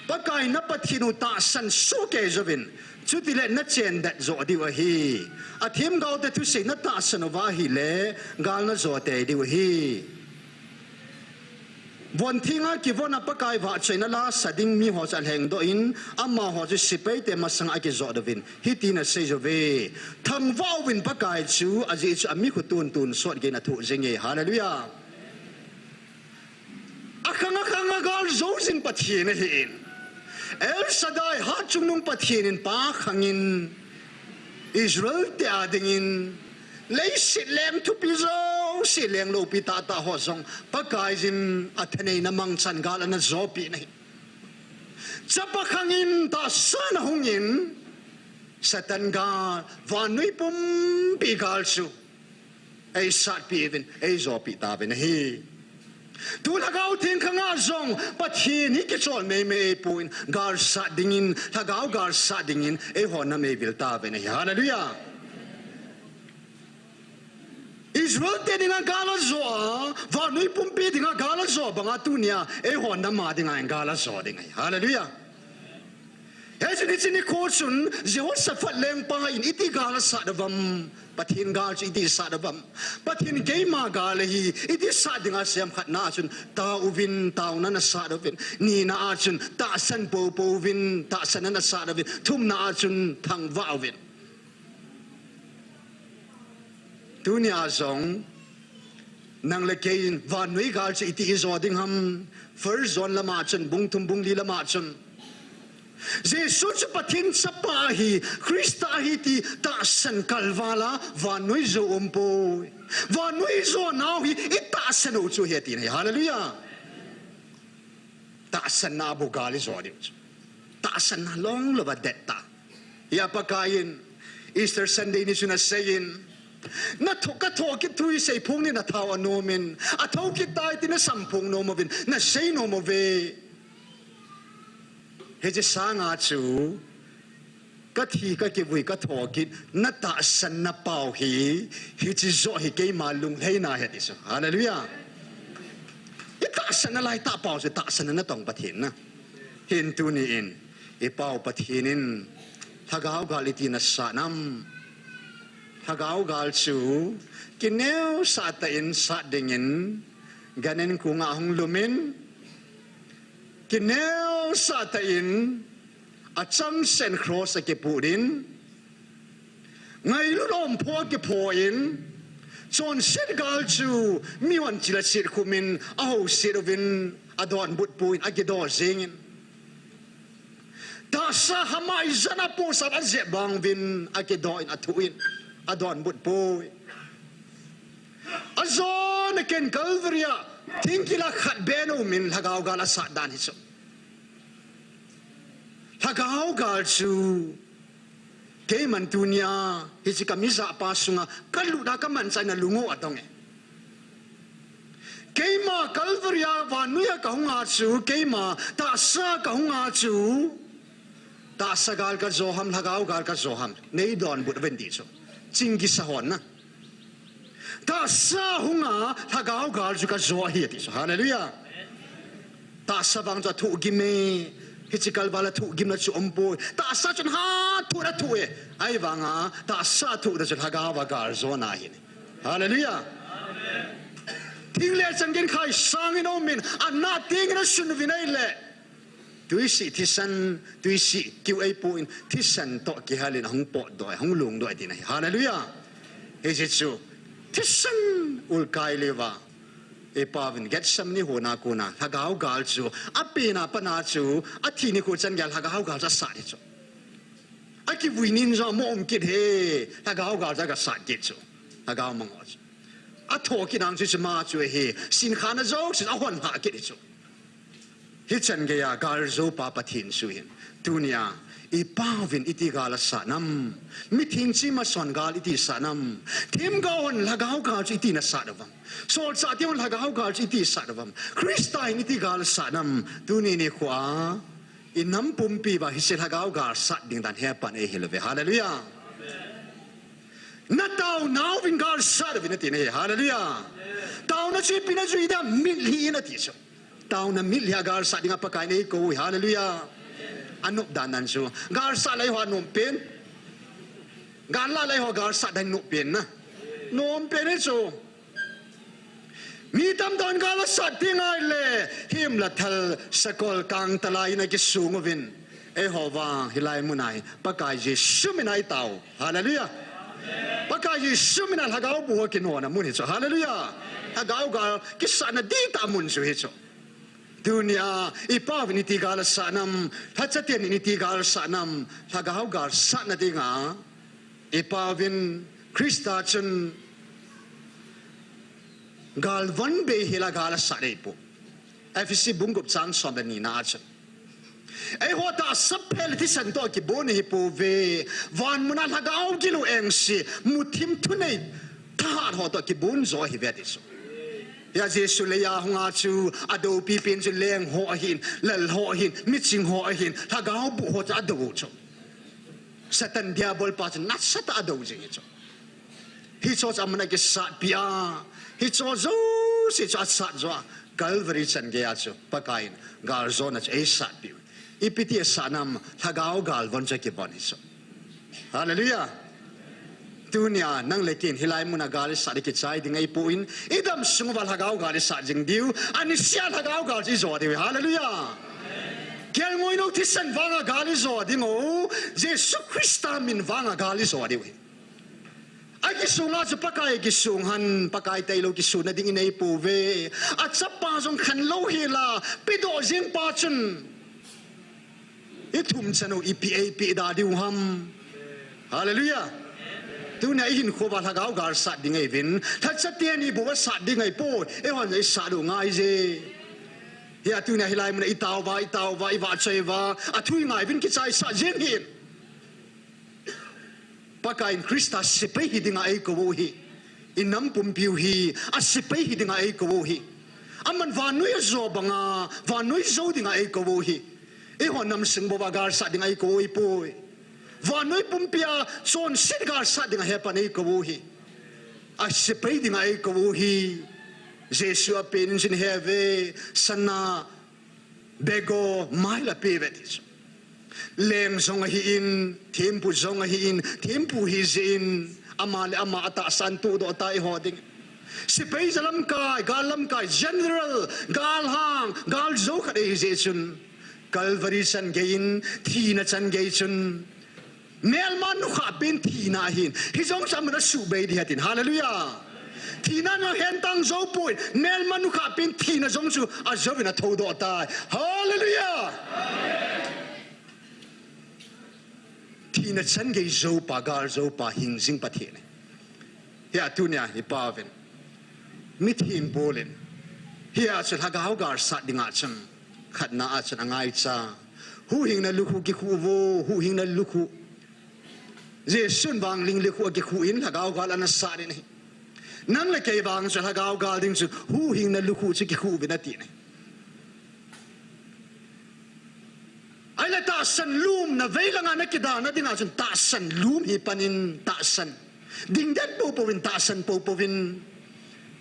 ปะกายนับปะทินุตาสันสุเกจวินชุดที่เล่นนัดเจนเด็ดโจดิวฮีอาทิมกาวเตทุสินัดตาสันวาฮิเลกาลนัดโจเตดิวฮีวันที่งากิวันปะกายว่าใจนั่นละสดิ่งมีหัวใจแห่งโดอินอามาหัวใจสิบไปแต่มาสังไอกิจอดวินฮิตินัสเซจเวทั้งว้าวินปะกายชูอาจิจอามิขุตุนตุนสวดเกนัทุเจงเยฮาเลลูยาอาคังกาลโจซินปะเทียนเห็นเอลซาดายฮาจุงนุงปะเทียนปาขังอินอิสราเอลเตอาดิงินเลยสิเลงทุปิโซสิเลงโลปิตาตาหัวซองปะกายจินอัทเนยนมังสันกาลนัโจปีนี่จะปะขังอินตาสานหงอินสตันกาลวานุยปุ่มปีกาลสูไอสัตปีวินไอโจปีตาวินฮีดูละกาวทิ้งข้างซองปัจจุบันนี้กิจวัตรไม่ปูนกาลสัตดิ่งอินละกาวกาลสัตดิ่งอินไอหัวน้ำไม่วิลตาวินฮีฮาเลลูยาอิสราเอลเตดิ่งกาลโซวานุยปุ่มปีดิ่งกาลโซบังอาตุเนียไอหัวน้ำมาดิ่งกาลโซดิ่งฮาเลลูยาเฮ้ยนี่นี่โคชุนเจ้าสัฟเลงปาอินอิติกาลสัตวัมปะทินกาลอิติสัตวัมปะทินเกยมากาลฮีอิติสัตดิ่งอาเซียมขัดนาชุนตาอุวินตาอุนันสัตวินนี่นาอาชุนตาสันโปวินตาสันนันสัตวินทุ่มนาอาชุนทางวาวินตุนีอาซองนังเลกินวานุยกาลอิติอิโซดิ่งฮัมเฟิร์ซอนละมาชุนบุงทุมบุงลีละมาชุนเจสุจะปะทินสปาฮีคริสตาฮีตีตาสันคัลวาลาวานุยโจอมโปวานุยโจนาวฮีอิตาสันอุจูเฮตินฮาเลลูยาตาสันนาบุกาลิโจดิมตาสันนาลองลบเดตตายาปะกายินอีสเตอร์ซันเดย์นิสุนัสเซยินนัทกะทอกิทุยเซพงนี่นัทาวโนมินอัทอกิตายตินะสัมพงโนมวินนัเซโนมเวเฮจิสางอาจูก็ทีก็เก็บไว้ก็ถอกินัตตาสันนับเป่าฮีเฮจิโจฮิเกยมาลุงเฮนาเฮติสฮาเลลูยาอิตาสันอะไรตาเป่าจะตาสันนั่นต้องปะเทนนะเห็นตัวนี้เองอีเป่าปะเทนินถ้าเขากาลิตินัสสานัมถ้าเขากาลจูกินเนวสัตย์อินสัตย์ดิ่งกันเองคุงอาหงลุมินกินเนวสัตย์อินอาจังเซนครอสเก็บปูดินไงลุลมพัวเก็บพออินจนเสดกาลจูมีวันจิลสิรคุมินเอาเสดวินอดอนบุตรปูอินอาเกดอเซงินตาสาหามาอิจนาปูสันเจบังวินอาเกดออินอทุอินอดอนบุตรปูอินอาจอนเกนกัลวริยาทิ้งกิลาขัดเบนูมินฮากาวกาลสัตดานฮิโซฮากาวกาลจูเกมันตุนียฮิจิกามิซาปาสุงะกัลลุดากัมันใจนะลุงโออัตองเอเกมากัลวริยาวานุยกะฮงอาจูเกมาตาสากะฮงอาจูตาสกาลกะโจฮัมฮากาวกาลกะโจฮัมเนยดอนบุตรเวนดิโซจิงกิสฮอนนะตาสาหุงาถ้าก้าวกาลจุกโจฮีติสฮาเลลูยาตาสาบังจะถูกกิมเมฮิจิกัลบาลถูกกิมนัจุอมปุยตาสาจนหาถูกระถูเอไอ้วังาตาสาถูกระจุถ้าก้าวกาลโจนาฮินฮาเลลูยาทิ้งเลี้ยจังกินใครสังอินอมินอันน่าทิ้งนัชุนวินัยเล่ตุยสิที่สันตุยสิคิวไอปุยที่สันโตกิฮาลินหงปอดด้วยหงลุงด้วยที่ไหนฮาเลลูยา เฮจิจูที่สันอุลกายเลวะเอปาวินเกตซัมนี่หัวนากูนาฮักเอากาลจูอปีนาปนาจูอทีนี่กูจันยาฮักเอากาลจะสาดิจูอากิวินินจามอมกิดเฮฮักเอากาลจะกัสาดิจูฮักเอามังอจูอาทอกินังจูมาจูเฮสินขานะจูสินอาหวันหากิดจูฮิจันเกียกาลจูปาปทินสุหินตุนียอีปาวินอิติกาลสานัมมิทิงชิมาสอนกาลอิติสานัมทีมกาวันฮักเอากาลอิตินัสสาดวัมโซลซาติวันฮักเอากาลอิติสาดวัมคริสต์อิติกาลสานัมตุนีนี่ขวาอินัมปุมปีบาฮิเซฮักเอากาลสัตดิ่งดันเฮปันเอฮิลเวฮาเลลูยานัดดาวนาววินกาลสัตวินตินเฮฮาเลลูยาดาวนัดชีปินัดชีดามิลฮีนัดทิโซดาวนัดมิลฮีกาลสัตดิ่งปะกายเนโกฮาเลลูยาอันนุบดานันซูกาลสัตไลหัวนุ่มเป็นกาลลาไลหัวกาลสัตได้นุ่มเป็นนะนุ่มเป็นนี่ซูมีตำตอนกาลสัตที่ไงเลยหิมละทัลสกอลกังตะไลในกิสูงวินเอฮอวาฮิไลมุนัยปะกายเยซูมินัยเตาฮาเลลูยาปะกายเยซูมินัยฮักเอาบัวกินหัวนะมุนิโซฮาเลลูยาฮักเอากาลกิสันดีตามุนซูฮิโซdunia ipav ni tigal sanam hachatian ni tigal sanam thagau gar sana dinga ipavin kristachun gal van be hila gal sare po fc bungup chang somani na ach ai hota saphel thi san to ki boni hi po ve van muna thagau kilu engsi muthim thunei thar hota ki bun zo hi ve diso ya jesu le ya hunga chu ado pi pin chu leng ho hin lal ho hin miching ho hin thagau bu ho cha ado chu satan diabol pa chu nat sat ado je chu hi cho amna ke sat pia hi cho zo si cha sat zo calvary chan ge ya chu pakain gal zona chu e sat pi ipiti sanam thagau gal von cha ke bani chu hallelujah dunia nang lekin hilai muna gal sa de chai ding ai puin idam sungwal hagau gal sa jing diu ani sia hagau gal ji zo de hallelujah kel moi no tisan wanga gal zo ding o jesu christa min wanga gal zo de ai ki sunga chu pakai ki sung han pakai tai lo ki su na ding nei pu ve a chapa jong khan lo hi la pido jing pa chun i thum chano epa pi da diu ham hallelujah tu na hin khoba thagau gar sa ding ai vin thachatian ni bo sa ding ai po e hon ai sa do ngai je ya tu na hilai mun itaw wa i wa chei wa a thui ngai vin ki chai sa jen hin paka in krista sipai hi ding ai ko wo hi inam pum piu hi a sipai hi ding ai ko wo hi aman wa nui zo banga wa nui zo ding ai ko wo hi e hon nam sing bo ba gar sa ding ai ko wo i po và nói bùm pia son sit gar sa ding hepa nei ko hi a sepei ding ai ko hi jesu a pen sin have sana bego mai la pevetis lem song hi in tempu song hi in tempu hi zin amal ama ata santu do tai hoding sepei zalam kai galam kai general gal hang gal zo khade jesun calvary san gein thina chan geichun Nelman nu kha pin thina hin hi jong sam na su be di hatin hallelujah thina na hen tang zo pui nelman nu kha pin thina jong su a zovina thodo tai hallelujah thina chan ge zo pa gar zo pa hing jing pa thine ya tunya hi paven mit him bolen hi a chal hagau gar sa dinga chang khatna a chan angai cha hu hing na lukhu ki khu wo hu hing na lukhu jesun wang ling le khu ki khu in hagau gal an sa ni nan le ke wang chal hagau gal ding chu hu hing na lukhu chi ki khu bi na ti ni ai la ta san lum na veilanga na ki da na dinga chun ta san lum hi panin ta san ding dat po po win ta san po po win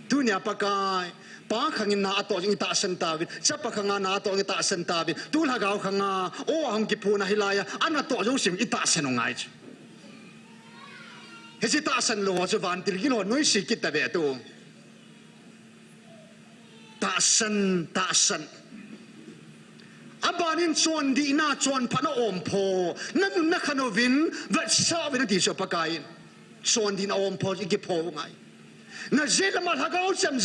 dunia pakai pa khangin na ato jing ta san ta win cha pa khanga na ato jing ta san ta win tu hagau khanga o hang ki pu na hilaya an to jo sim i ta san ngai chu he ta san lo chu van til gi no noi si kit ta ve tu ta san abanin chon di na chon phana om pho nan na khanovin va sa ve ti so pakai ส่วนดินอมพอจะกิพอไงน่าเจลมาทักเอาเจม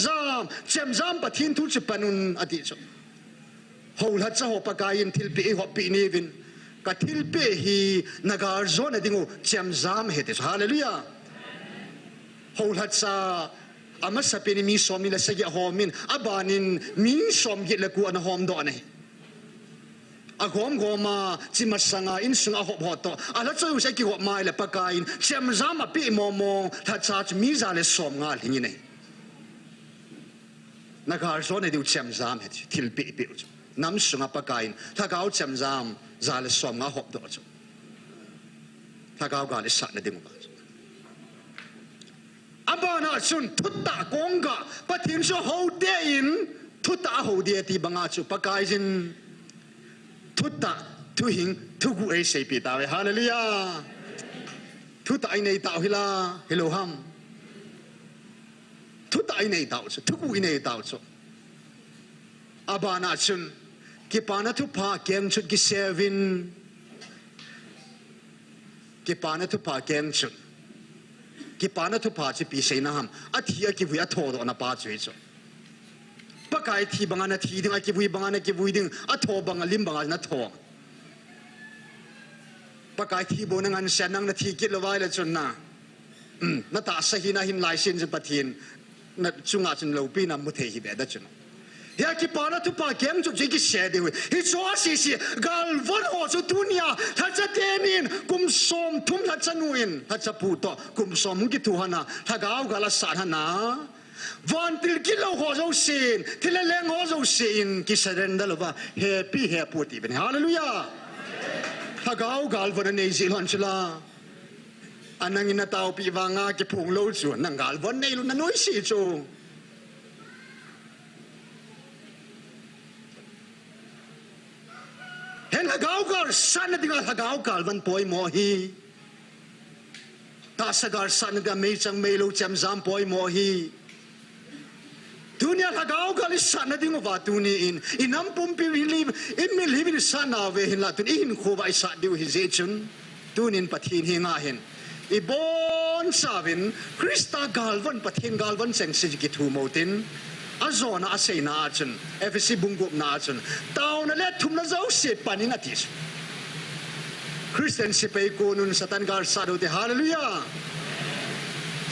จามปะทินทุจปนุนอดีตจบหูหลัดจะหัวปากายนทิลปีหัวปีนีวินกัทิลปีฮีนักอาร์โซนดิ่งหูเจมจามเหตุฮาเลลูยาหูหลัดจะอามาสเปนิมีสอมิลเสียหอมินอาบานินมีสอมยิเลกูอันหอมดอนเองอากอมกอมาจิมัสงาอินสุงอาหอบหอตอาลัดจะอยู่ใช้กี่หัวไม้เลยปากายนเจมจามปีมอมองถ้าชาจมีซาเลสอมงาลิงินเองนักอาร์โซนดิ่งเจมจามเหตุทิลปีปีจุน้ำสุงอาปากายนถ้าเขาเจมจามซาเลสอมงาหอบดอจุถ้าเขากาเลสันดิ่งมาอาบานาชุนทุตตะกงกะปะทินโซโฮเดียนทุตตะโฮเดียที่บังอาจุปากายจินทุตตะทุหิงทุกุเอเซปีตาเวฮาเลลูยาทุตตะไอเนตาฮิลาฮิโลฮัมทุตตะไอเนตาจุทุกุไอเนตาจุอาบานาชุนกิปานาทุพาเกมชุดกิเซวินกิปานาทุพาเกมชุดกิปานาทุพาจิปีเซนะฮัมอาทิอากิบุยอาโทโดนาปาจุยจุปากายที่บางอันที่ดึงอากิบุยบางอันอากิบุยดึงอาโทบางอันลิมบางอันนาโทปากายที่โบนังอันเซนังนาทีกิลวายละจุนนะนาตาสหินาหิมลายเส้นจุปะทินนาจุงอาจุนเลวปีนามุเทหิเบดจุนยากิปานาทุพาเกมจุจิกิเสดีเวฮิโซอาซิซิกาลวันโอจุตุนียถ้าจะเทนินกุมสมทุมถ้าจะนุอินถ้าจะพูดต่อกุมสมมุกิทุหานะถ้าก้าวกาลสารหนาวันที่กิโลหัวเราเสียนที่เลี้ยงหัวเราเสียนกิเสด็จได้หรือว่าเฮปี้เฮปูตีเป็นฮาเลลูยาถ้าก้าวกาลวันนี้สิลันชลาอันนั้นอินตาอุปิวังอากิพุงโลจวนนั่งกาลวันนี้ลุนน้อยสิจูเห็นหากาวกาลสันติกาหากาวกาลวันป่วยโมฮีตาสกาลสันติกาไม่จังไม่รู้จำจำป่วยโมฮีทุนยาหากาวกาลสันติกาว่าตุนีอินน้ำปุ่มพิวิลิบอินมิลิบินสันอาเวหินละตุนอินขวายสัตดิวฮิเจจุนตุนินปะทินหิงาเห็นอีบอนซาวินคริสตากาลวันปะทินกาลวันเซงซิจิกิทูโมตินอาโซนาอาเซนาจุนเอฟซีบุงกุบนาจุนตาวนั่นแหละทุ่มนั่นเจ้าเสียปานินาติสคริสเตียนสิไปกูนุนสัตันกาลซาดูเตฮาเลลูยา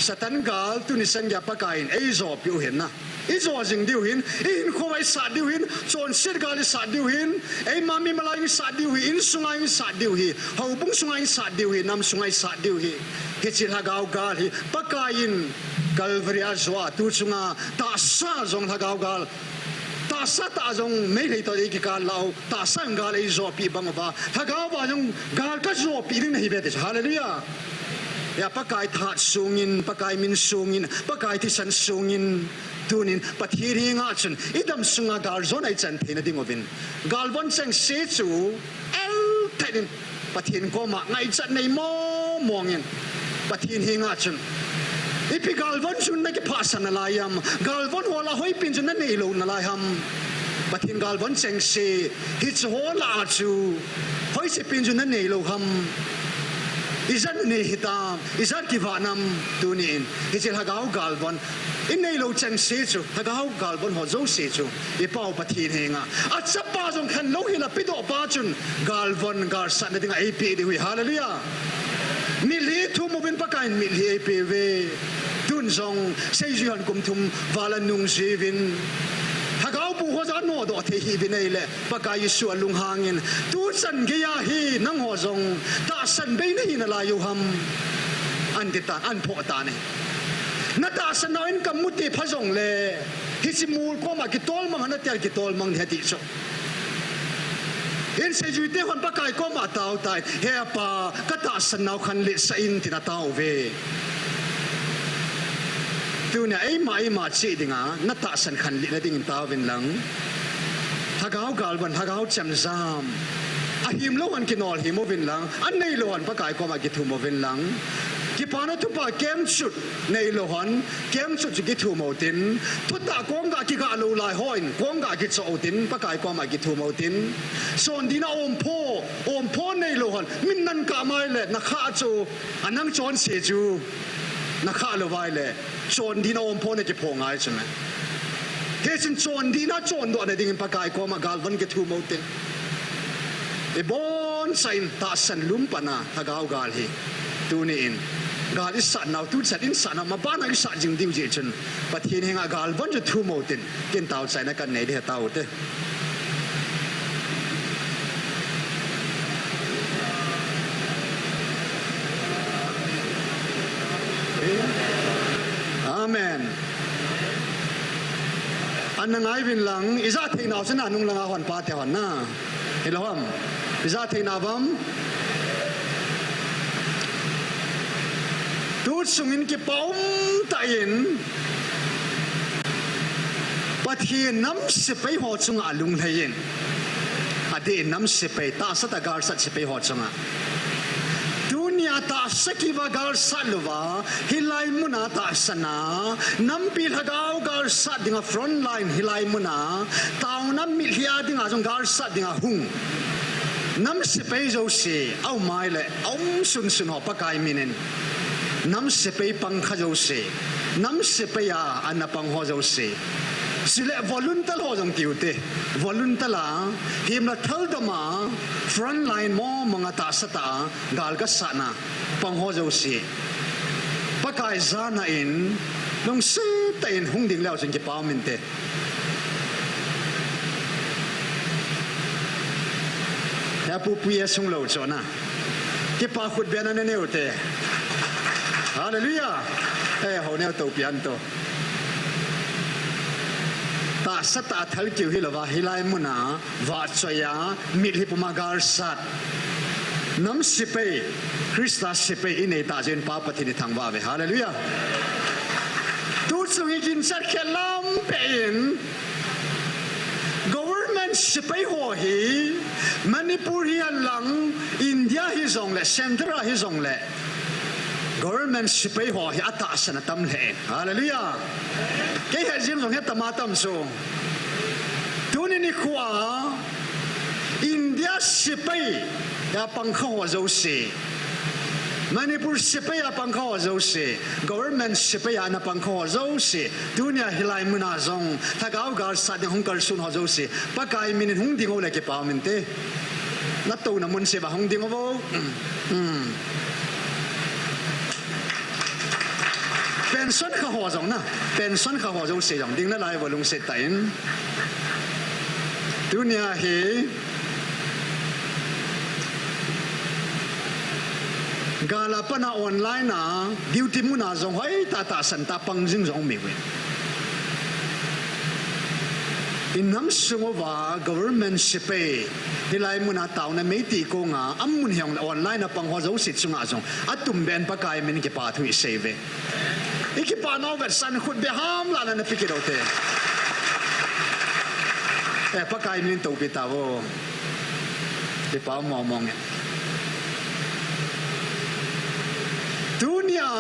สัตันกาลตุนิสัญญาปะกายนเอโซปิวเห็นนะอีโซจิงดิวหินอินขวายสัตดิวหินจนสิกาลสัตดิวหินไอมามีมาลายสัตดิวหินสุงไงสัตดิวหิเฮาบุงสุงไงสัตดิวหินนำสุงไงสัตดิวหิฮิจิลฮากาวกาลหิปะกายนกัลวริอาจวาตุจุงาตาซาจงฮากาวกาลตาซาตาจงไม่เลยตัวเอกกาลเราตาสังกาลไอโซปีบังว่าฮากาวว่าจงกาลก็โซปีนึงในเบติฮาเลลูยายาปะกายถาดสูงินปะกายมินสูงินปะกายที่สันสูงินตุนินปะทีรีงาจุนอิดามสุงากาลโซนไอจันเทนดิงอวินกาลวันเซงเซจูเอลเทนินปะทีนก็มาไงจันในมอมองเงินปะทีนหิงาจุนอีพีกาลวันจุนนักภาษานาลายมกาลวันหัวละหอยปินจุนนั่นเอโลนาลายมปะทีนกาลวันเซงเซฮิตหัวละจูหอยสิปินจุนนั่นเอโลฮัมอิจันนี่ฮิตามอิจันกิวานัมตุนินฮิจิลฮากาวกาลวันอินในโลจังเซจูฮากาวกาลวันหัวโจเซจูอีเป้าปะทีนเฮงอ่ะอัจฉริยะจงขันโลหิละปิโดปาจุนกาลวันกาลสันติงไอพีดิวิฮาเลลูยามิลีทุมบินปะกายมิลีไอพีเวตุนจงเซจูฮันกุมทุมวาลานุงซีวินหากเอาบุหัวจะโนดอเทฮีบินเอเลปากายสวนลุงหางินตูสันเกียฮีนังหัวจงตาสันเบนฮีนลายุฮัมอันติตาอันพอตาเนี่ยนาตาสันน้อยกับมุติพะจงเลฮิซิมูลก็มากิตอลมังฮันเตียกิตอลมังเฮติโซเอ็นเซจูเตหันปากายก็มาตาวตายเฮียปากตาสันนาวขันเลสอินตินาตาวเวตัวเนี่ยไอ้มาชีดิงอ่ะนัตตาสันขันลินาดิ่งตาวินหลังถ้าเขากาลวันถ้าเขาจำจำอาหิมโลหันกินอลหิมวินหลังอันในโลหันปะกายก็มากิทุมวินหลังกิปานะทุปะเกมสุดในโลหันเกมสุดจะกิทุมตินทุตตะกงกากิกาลูลายหอยกงกากิโซตินปะกายก็มากิทุมตินส่วนดีน่าอมโพในโลหันมินนันกาไม่เลยนักข้าจูอันนั่งจอนเสจู นักข่าวเลยว่าเลยโจรดีน่าอมพอเนี่ยจะพองไงใช่ไหมเฮ้ยฉันโจรดีน่าโจรตัวเนี่ยดิ่งปากกายก็มากาลวันเกทูมเอาเต็นไอ้บอนใส่ตาสันลุ่มปนาถ้ากาวกาลฮีตัวนี้อินกาลอิสันเอาตุสันอินสันมาบ้านอิสันจึงดิวเจชนปะทีนี้งากาลวันจะทูมเอาเต็นกินเต่าใส่นักกันไหนเดียเต่าเต้อาเมนอันนั้นไงวินหลังอิจฉาเทนเอาชนะนุ่งหลังอาหวันปาเทวันน่ะเห็นหรือเปล่าอิจฉาเทนอาบัมดูสุงินกีป้อมตายินปัทยีน้ำสิไปหอดสุงอาลุงเลยยินอดีตน้ำสิไปตาสัตย์การสัตย์สิไปหอดสุงอาdunia ta sakiva gar salwa hilai muna ta sana nampi lagaw gar sa dinga front line hilai muna taw nam milhia dinga jong gar sa dinga hung nam sipei jo si au mai le om sun sun ho pakai minen nam sipei pang kha jo si nam sipei ya anapang ho jo si sile voluntal ho jong tiute voluntal la him la thal dama front line mo mga ta sata gal ga sana pang ho jo si pakai zana in nong se ta in hung ding lao jing ki pa min te ya pu pu ye sung lo chona ki pa khut be na ne te hallelujah ho ne to pian toตาสตาทัลกิวฮิลวาฮิไลมุนาวาชยามิลิปมาการสัตน้ำสิเปคริสต์สิเปอินเนตาเจนปาปทินิทางว่าเวฮาเลลูยาตูสุฮิจินสัตเคลัมเปอิน government สิเปหัวฮีมณิปุรีหลังอินเดียฮิซงเลเซนทรัลฮิซงเลgovernment สิไปหัวให้อัตราสนตั้มเล่ฮาเลลูยาแค่เห็นสิ่งของเหตุมาตั้มส่งทุนนี้ขวาอินเดียสิไปยาปังข้าวเจ้าสิมณิปุรสิไปยาปังข้าวเจ้าสิ government สิไปยานาปังข้าวเจ้าสิทุนนี้ฮิไลมุนาจงถ้าก้าวการสัตย์หงการสุนหัวเจ้าสิปากายมินหงดิ่งเอาเลยเก็บปามินเต้นัดตัวน้ำมันเสียบหงดิ่งเอาเป็นส่วนข้าหัวจงนะเป็นส่วนข้าหัวจงเสียงดิ้งนั่นไรวะลุงเสด็จตัวเนี้ยเฮกาลาปนาออนไลน์นะดิวติมุนาจงเฮ้ยตาสันตาปังจิงจงมีเว้ยอินน้ำสงว่า government สิไปที่ไลมุนาตาวนั้นไม่ตีโกงอ่ะอัมมุนเฮียงออนไลน์นะปังหัวจงสิจงอ่ะจงอัตุ่มเบนปากายมันกี่ปาทุยเซเวอีกปานเอาเวสันขุดเบหามลานันพิกิโรเตปากายมินตูปิตาวที่ป้ามองเนี่ยดุนยา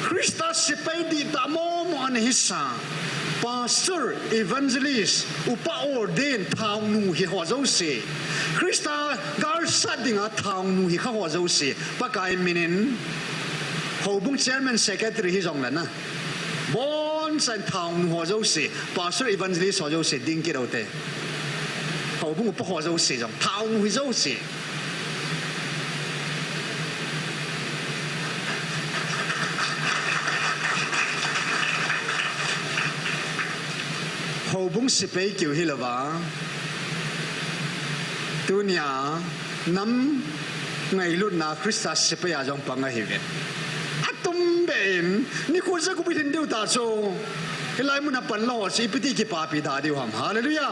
คริสต์สิไปดีตามมอนฮิสาพาสเตอร์อีวานเจลิสอุปออร์เดนทาวนูฮิหัวเจ้าสิคริสต์การสัตย์ดิ่งทาวนูฮิข้าหัวเจ้าสิปากายมินเขาบุ้ง chairman secretary ที่จงแล้วนะบอนสันทางหัวเจ้าสิภาษาอีวันนี้สอนเจ้าสิดิ้งกี่เราเตะเขาบุ้งอุปหัวเจ้าสิจงทางหัวเจ้าสิเขาบุ้งสิไปเกี่ยวฮิลวะตัวเนี้ยน้ำไงรุ่นนาคริสต์สิไปอาจงปังให้เห็นตุ้มเบนนี่คุณจะกูไปถึงเดียวตาโจเฮลัยมุนับปันหล่อสิพิธีกิปาปิดาเดียวหำฮาเลลูยา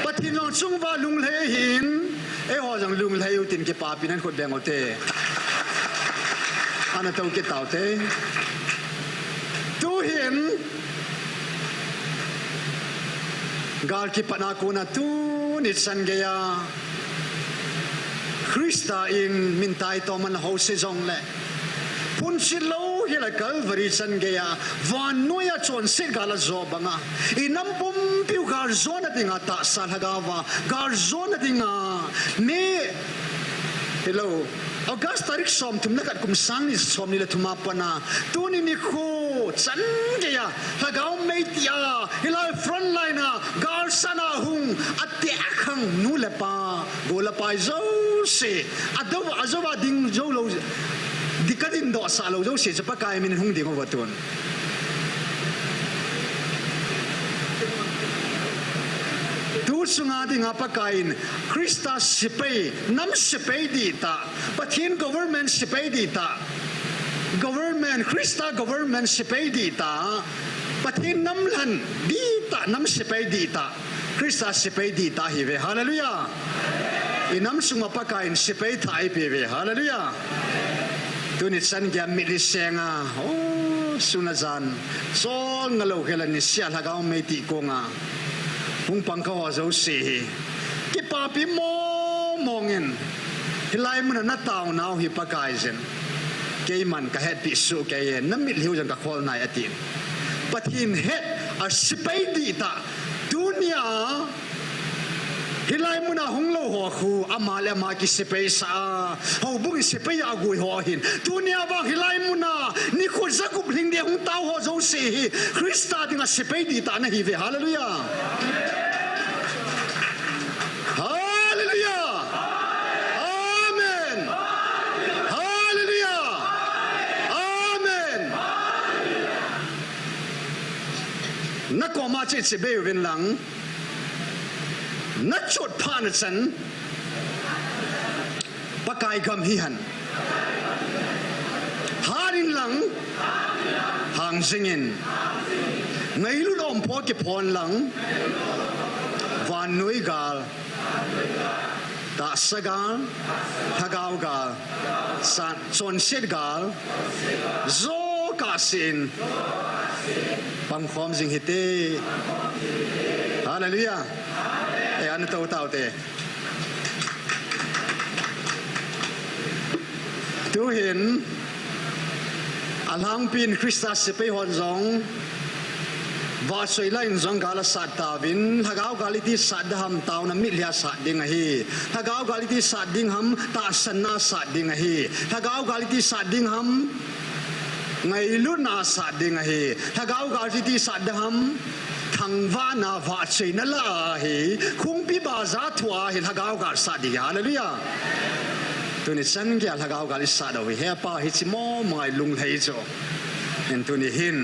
ปฏิโนจุงว่าลุงเลหินหัวจังลุงเลอยู่ตินกิปาปินั้นคนแบ่งเอาเตอันนั้นต้องกิตเอาเตตูเห็นกาลกิปนาคูนาตูนิสันเกียคริสต์อินมินไตโตมันโฮเซจงเล่พุนชิโลฮิลกัลวริสันเกียวันนุยชนเซกาลจอบงาอินัมปุ่มพิวกาลจอนติงาตาสัลฮกาวากาลจอนติงาเม hello August tarik som tum nakat kum sang ni som ni la thuma pana tu ni khu chan ge ya hagau meitia hilai front liner gar sana hung ate akhang nu le pa go la pai zo se adawa azawa ding zo lo dikadin do sa lo zo se pa kai min hung ding wa ton tu sunga ding apa kain Krista sipei nam sipei di ta pathin government sipei di ta government Krista government sipei di ta pathin nam lan di ta nam sipei di ta Krista sipei di ta hi ve hallelujah inam sunga pa kain sipei thai pe ve hallelujah tu ni san gya mi li senga oh sunazan so ngalo khela ni sia lagaw me ti ko nga hung pangkaw zo si ki papi mo mongin hilai mun na taw naw hi pakaisen ke man ka het pi su ke yen namit hiu jang ka khol nai atin pathin het a sipai di ta dunia hilai mun na hung lo ho khu amale ma ki sipai sa ho bu sipai a gui ho hin dunia ba hilai mun na ni khu zakup ling de hung taw ho zo si Krista dinga sipai di ta na hi ve hallelujah na ko ma che che be win lang na chot phan chan pakai gam hi han harin lang hang singin ngai lu dom po ke phon lang van nui gal ta sagal thagau gal san son set gal zo ka sin pang khom jing hite hallelujah e an to tau te tu hin alang pin Krista se pe hon zong va soi lain zong gala sat ta vin hagau galiti sat ham tau na mi lia sat ding hi hagau galiti sat ding ham ta sanna sat ding hi hagau galiti sat ding ham ngai lu na sa ding hi thagau ga ti sa dam thang va na va chei na la hi khung pi ba za thua hi thagau ga sa di hallelujah tu ni san ge thagau ga li sa do hi pa hi chi mo mai lung hei cho en tu ni hin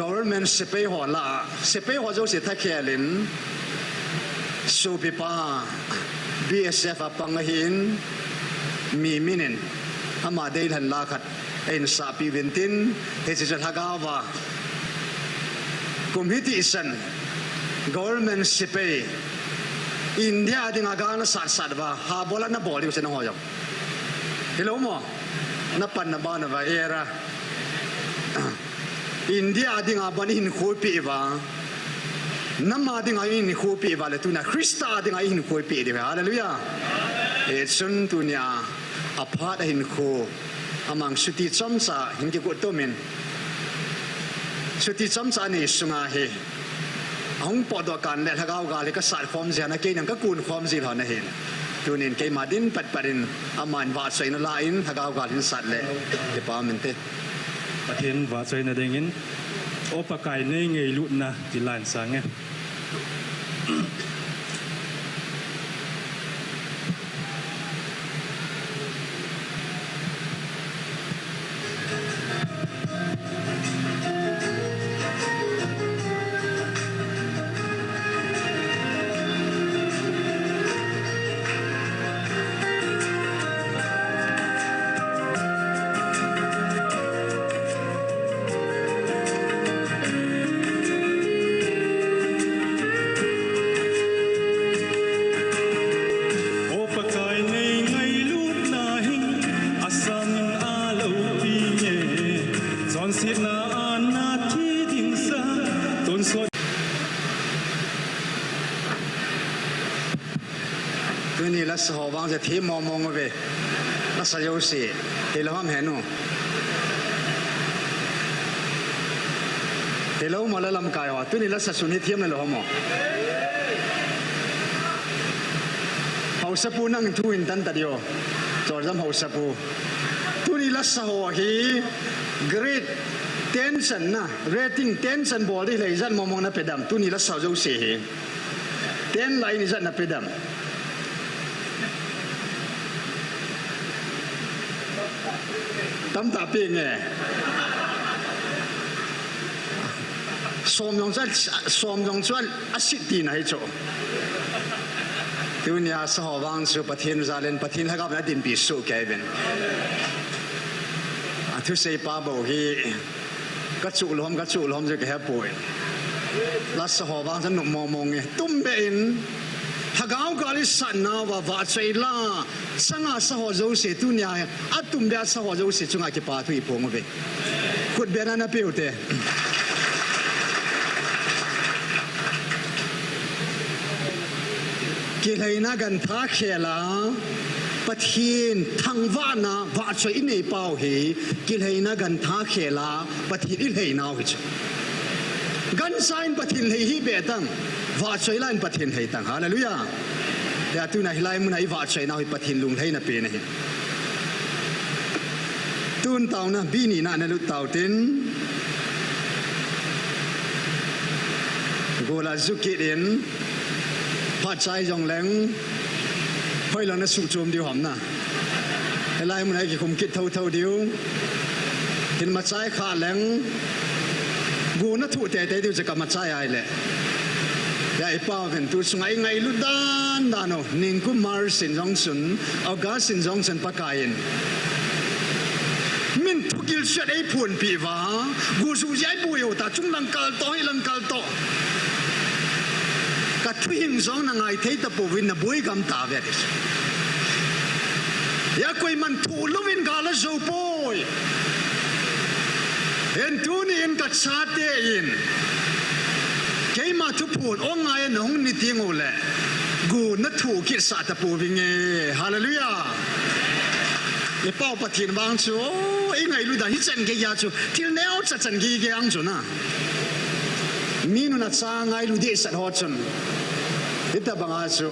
government se pe ho la se pe ho zo se tha khelin su pi pa BSF apang hin mi minin ama dei han la khat en sapi ventin hesi hagawa committee isan government sipe India ding agana sat sadwa ha bola na boli usen ho yam hello mo na pan na ba na va era India ding abani hin khopi ba nama ding ayin khopi ba le tuna Krista ding ayin khopi de hallelujah e sun tunya apha da hin kho amang suti chamsa hingi ko tomen suti chamsa ni sunga he ong podo kan le hagau ga le ka sat khom jana ke nang ka kun khom ji hon he tunin ke madin pat parin aman wa sai na lain hagau ga hin sat le ke pa mente pathin wa sai na dengin opa kai nei ngei lu na ti lan sangeนี่ละสอบวางจะทีมองมาเวละสยองสิเฮลฮอมเห็นนูเฮลมาละลำกายวะตัวนี้ละสุนิเทียมเลยหรอฮะมอพ hậu sapu nang thu in tan ta dio cho jam hậu sapu tu ni la sa ho hi great tension na rating tension bol di lei zan momong na pedam tu ni la sa zo se hi ten lai ni zan na pedam tam ta pe nge som yong chuan asit ti na hi cho tu ni a sa ho wang su pathin zalen pathin ha ga na din bi su kevin a thu sei pa bo hi ka chu lom je ka ha poi la sa ho wang san no mong nge tum be in hagao gali san na wa chei la sanga sa ho zo se tu nya atum bia sa ho zo se chunga ki pa thui pong ve kut be na pe ute ki leina gan tha khela pathin thangwa na wa chei nei pau hi ki leina gan tha khela pathin i lei nau hi gan sign pathin lei hi be tang wa chei lan pathin hei tang hallelujah ya tu na hilai mun ai wa chei na hi pathin lung hei na pe na hi tun tau na bi ni na na lu tau tin gola zuki din pa chai jong leng hoi lang na su chom diu ham na hilai mun ai ki kum kit thau diu tin ma chai kha leng gu na thu te diu je ka ma chai ai le ya ipa ven tu sungai ngai lu dan no ning ku mar sin jong sun au ga sin jong sun pa kain min thu gil shat ai phun pi wa gu su jai bu yo ta chung lang kal to hi lang kal to ka thu hing jong na ngai thei ta po win na boi gam ta ve dis ya koi man thu lu win ga la zo poi en tu ni in ka cha te in cái mà thu phun ông ngay nó không nít tiếng ole gu nó thu kiệt sa ta pu vi nghe hallelujah le pau pathin bang chu ai ngai lu da hi chen ke ya chu til neo cha chen gi ge ang chu na minu na cha ngai lu de sat ho chun ita banga chu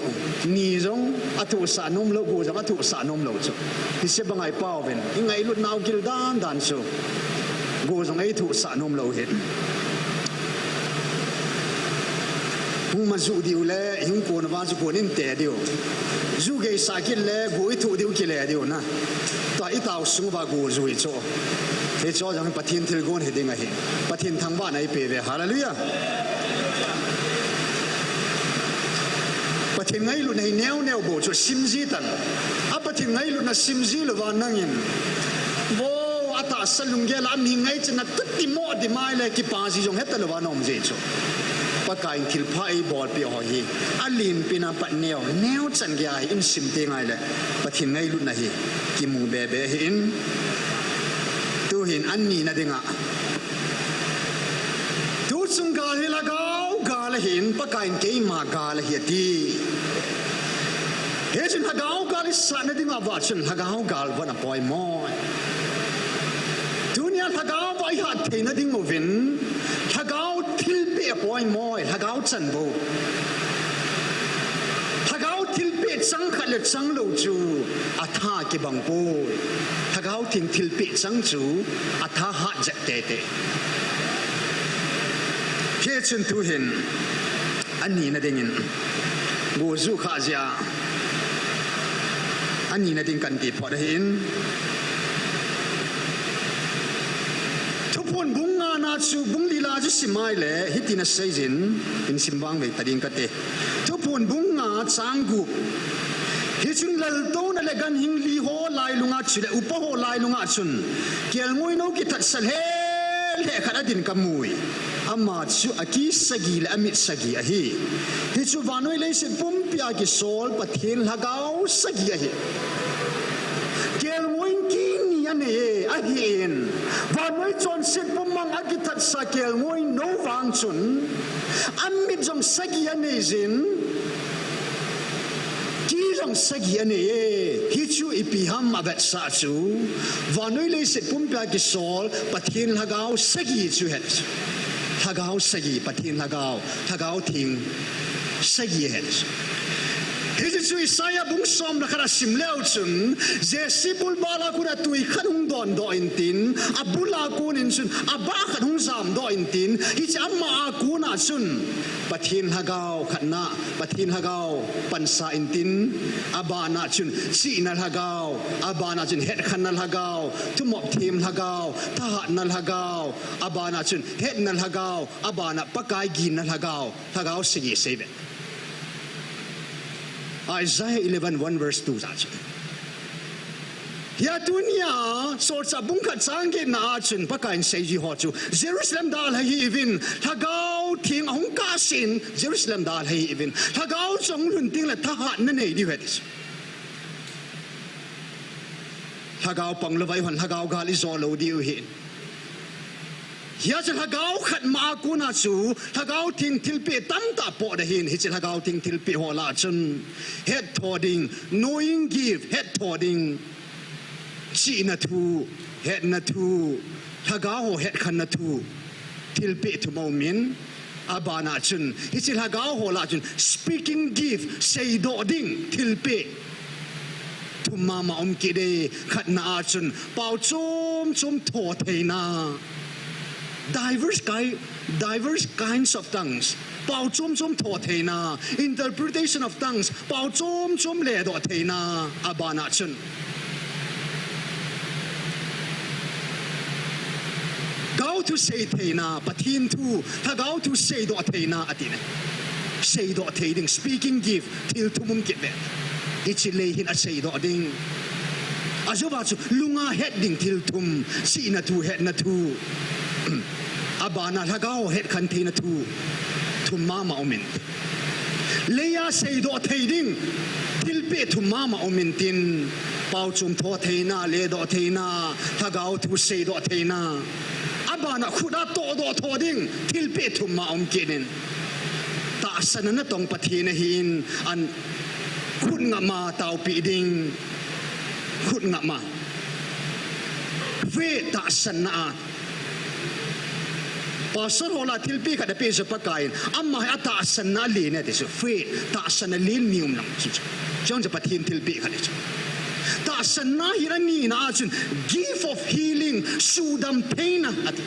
ni jong athu sa nom lo gu jang athu sa nom lo chu hi se bangai pau ven ngai lu nau kil dan chu gu jong ai thu sa nom lo het hung ma zu diu le hung ko na ba zu ko nin te diu zu ge sa kin le go i thu diu ki le diu na ta i tau sung ba go zu i cho he cho jang pathin thil gon he ding a hi pathin thang ba nai pe ve hallelujah pathin ngai lu nei neo bo cho sim ji tan a pathin ngai lu na sim ji lo wa nangin bo ata salung ge la mi ngai chna tutti mo di mai le ki pa ji jong het lo wa nom je cho pa kai thil phai bol pi ho hi alin pina pat neo chan ge ai in sim te ngai le pathin ngai lu na hi ki mu be be hin tu hin an ni na dinga tu chung ga hi la ga la hin pa kai ke ma ga la hi ti he chin ha ga li sa na dinga wa chin ha ga wa na poi mo dunia ha ga wa ha the na ding mo vin ha ga thil pe poi moi ha ga chan bo ha ga thil pe chang khat le chang lo chu a tha ki bang po ha ga thing thil pe chang chu a tha ha ja te te he chen tu hin ani na ding in bo zu kha ja ani na ding kan ti pho da hin thupun bunga na chu bungli la ju simai le hitina seizin in simbang ve tading ka te thupun bunga changgu hi chun lal to na le gan hing li ho lai lunga chule upa ho lai lunga chun kel ngoi no ki that sal he le khada din ka mui ama chu aki sagi le amit sagi a hi chu vanoi le se pum pia ki sol pathin lagau sagi a hi kel ngoi ki ni ane a hin vanoi chon se pum mang aki that sa kel ngoi no wang chun amit jong sagi ane zin jong sagi ane hi chu ipi ham abat sa chu vanoi le se pum pia ki sol pathin lagau sagi chu het hagao sagi pathin hagao thing sagi het hi chu Isaiah bung som na khara sim leo chun jesibul bala kuna tui khanung don do in tin abula kun in chun aba khanung zam do in tin hi chamma kuna chun pathin hagao khatna pathin hagao pansa in tin abana chun si nal hagao abana chun het khanal hagao tumop thim hagao tha nal hagao abana chun het nal hagao abana pakai gin nal hagao sigi sebe Isaiah 11:1 verse 2 saja. Ya dunia sorsa bungkat sangge na chun pakain seji hochu Jerusalem dal hai evin thagao thing hong kasin Jerusalem dal hai evin thagao song lun ting la tha na nei di hetis thagao pang lawai hon thagao gali zo lo di hin ya cha thagao khat ma ku na chu thagao thing thilpe tam ta po da hin hi cha thagao thing thilpe ho la chun head thoding knowing give head thoding chi na thu het na thu thagao het khan na thu thilpe thu mo min abana chun hi chi thagao ho la chun speaking give say do ding thilpe thu mama om ki de khat na chun pau chum tho theina diverse kinds of tongues pau chum tho theina interpretation of tongues pau chum le do theina abana chun Gao to say theina pathin thu thagao to say do theina atine say do thading speaking give til thumum kebe ichile hin a say do ding azuba chu lunga heading til thum si na thu head na thu abana thagao head kan theina thu thum mama omin leya say do thading til pe thum mama omin tin pau chum tho theina le do theina thagao to say do theina abana khuda to do thoding thilpe thumma om kinin ta sanana tong pathina hin an khut nga ma tau pi ding khut nga ma ve ta sanna pastor hola thilpe ka da pe so pakain amma ha ta sanna le ne de so fe ta sanna le nium nam chi jong ja pathin thilpe ka de ta sanna hirani na chun gift of healing sudam pain at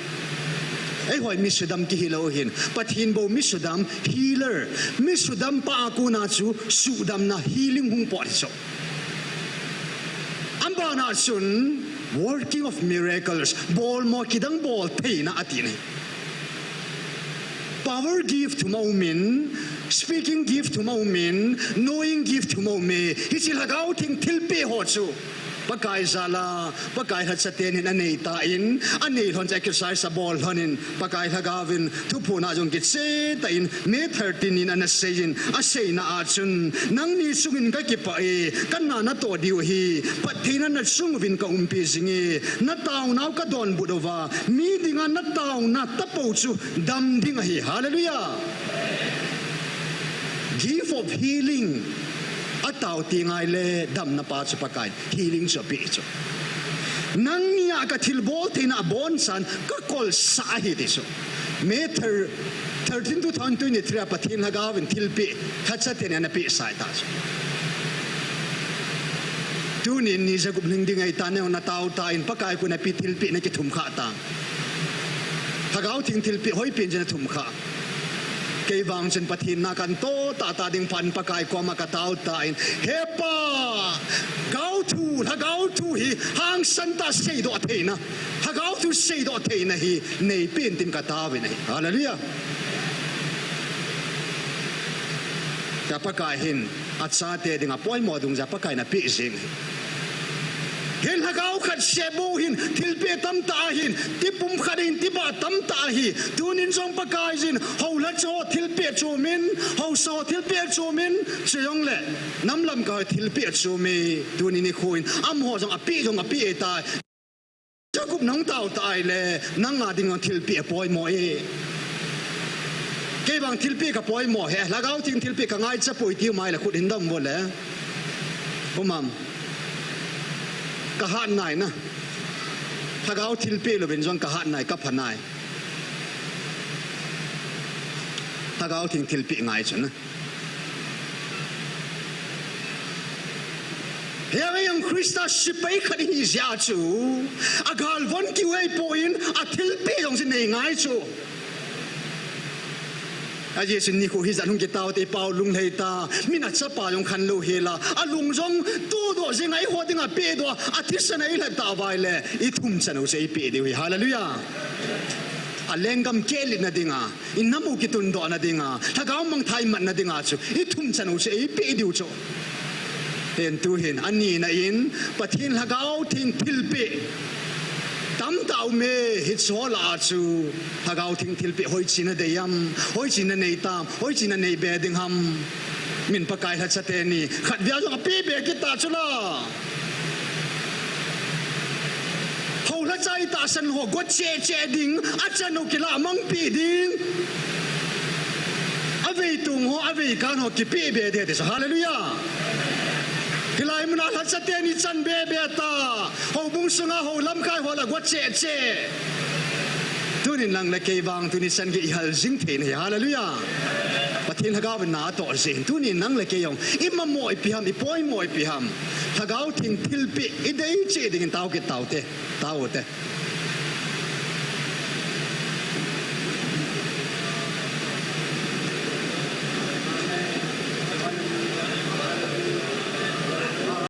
ai hoi misudam ki hilo hin pathin bo misudam healer misudam pa ku na chu sudam na healing hung po so amba na chun working of miracles bol mo kidang bol theina atini power gift to moment speaking gift to moment knowing gift to moment hisil hagao ting thilpe ho chu pakai zala pakai hatsaten in anei ta in anei hon exercise sa ball honin pakai hagavin thu phuna jong ki che ta in me 13 in an sein a sei na achun nang ni sungin ka ki pa e kan na to diu hi pathina na sungwin ka umpi singi na taw naw ka don budova mi dinga na taw na tapo chu dam dinga hi hallelujah gift of healing ataw tingai le dam na pa chu pakai healing so pi chu nang niya ka thilbol thina bon san ka kol sa hi diso meter 13 to 23 pathin hagawin thilpi khatsa ten na pi sai ta tunin ni sa gubling dingai tane na taw ta in pakai ku na pi thilpi na ki thum kha ta hagaw thing thilpi hoi pin jena thum kha kay bang chen pathin na kan to ta ding pan pakai ko makataw ta in hepa gao tu hi hang san ta sei do theina ha gao tu sei do theina hi nei pin tim katawin hi hallelujah ka pakai hin at sa te ding apoi modung ja pakai na pi sing hin hagao khat sebo hin thilpe tam ta hin tipum kharin tiba tam ta hi tunin song pakai jin hola cho thilpe chomin ho so thilpe chomin cheyong le namlam ka thilpe chome tunin ni khuin am ho jong api ta jakup nong taw tai le nanga ding thilpe poi mo e ke bang thilpe ka poi mo he lagao ting thilpe ka ngai cha poi ti mai la khut hin dam bo le bomam kahan nai na thagao thilpe lo ben jong kahan nai ka phanai thagao thing thilpe ngai chuna Yang yang Krista sipai khát hi zia chu agal von kiwei poin athil pe dong sin nei ngai chu a Yesu ni ko hi zanung ke tao te pau lung hei ta mina chapa yong khan lo hela a lung jong tu do zingai ho dinga pe do athisan ai la ta vai le I thum chanu se I pe de hallelujah a lengam kelit na dinga in namu ki tun do na dinga thagaw mang thai man na dinga chu I thum chanu se I pe diu chu hen tu hen ani na in pathin hagaw thing thil pe tam tao me hit so la chu hagaw thing thil pe hoi china de yam hoi china nei tam hoi china nei be ding ham min pakai ha chate ni khat bia jo pe be ki ta chu la ho la chai ta san ho go che che ding a chanu ki la mang pi ding ave tung ho ave kan ho ki pe be de so hallelujah Kilai muna hatsate ni chan be ta ho bung sunga ho lam kai ho la gwa che che tunin lang la kei bang tunin san ge hal jing the ni hallelujah pathin hagaw na to sin tunin nang la ke yong imma mo ipiham ipoi mo ipiham hagaw thing thil pi idei che ding tau ke tau te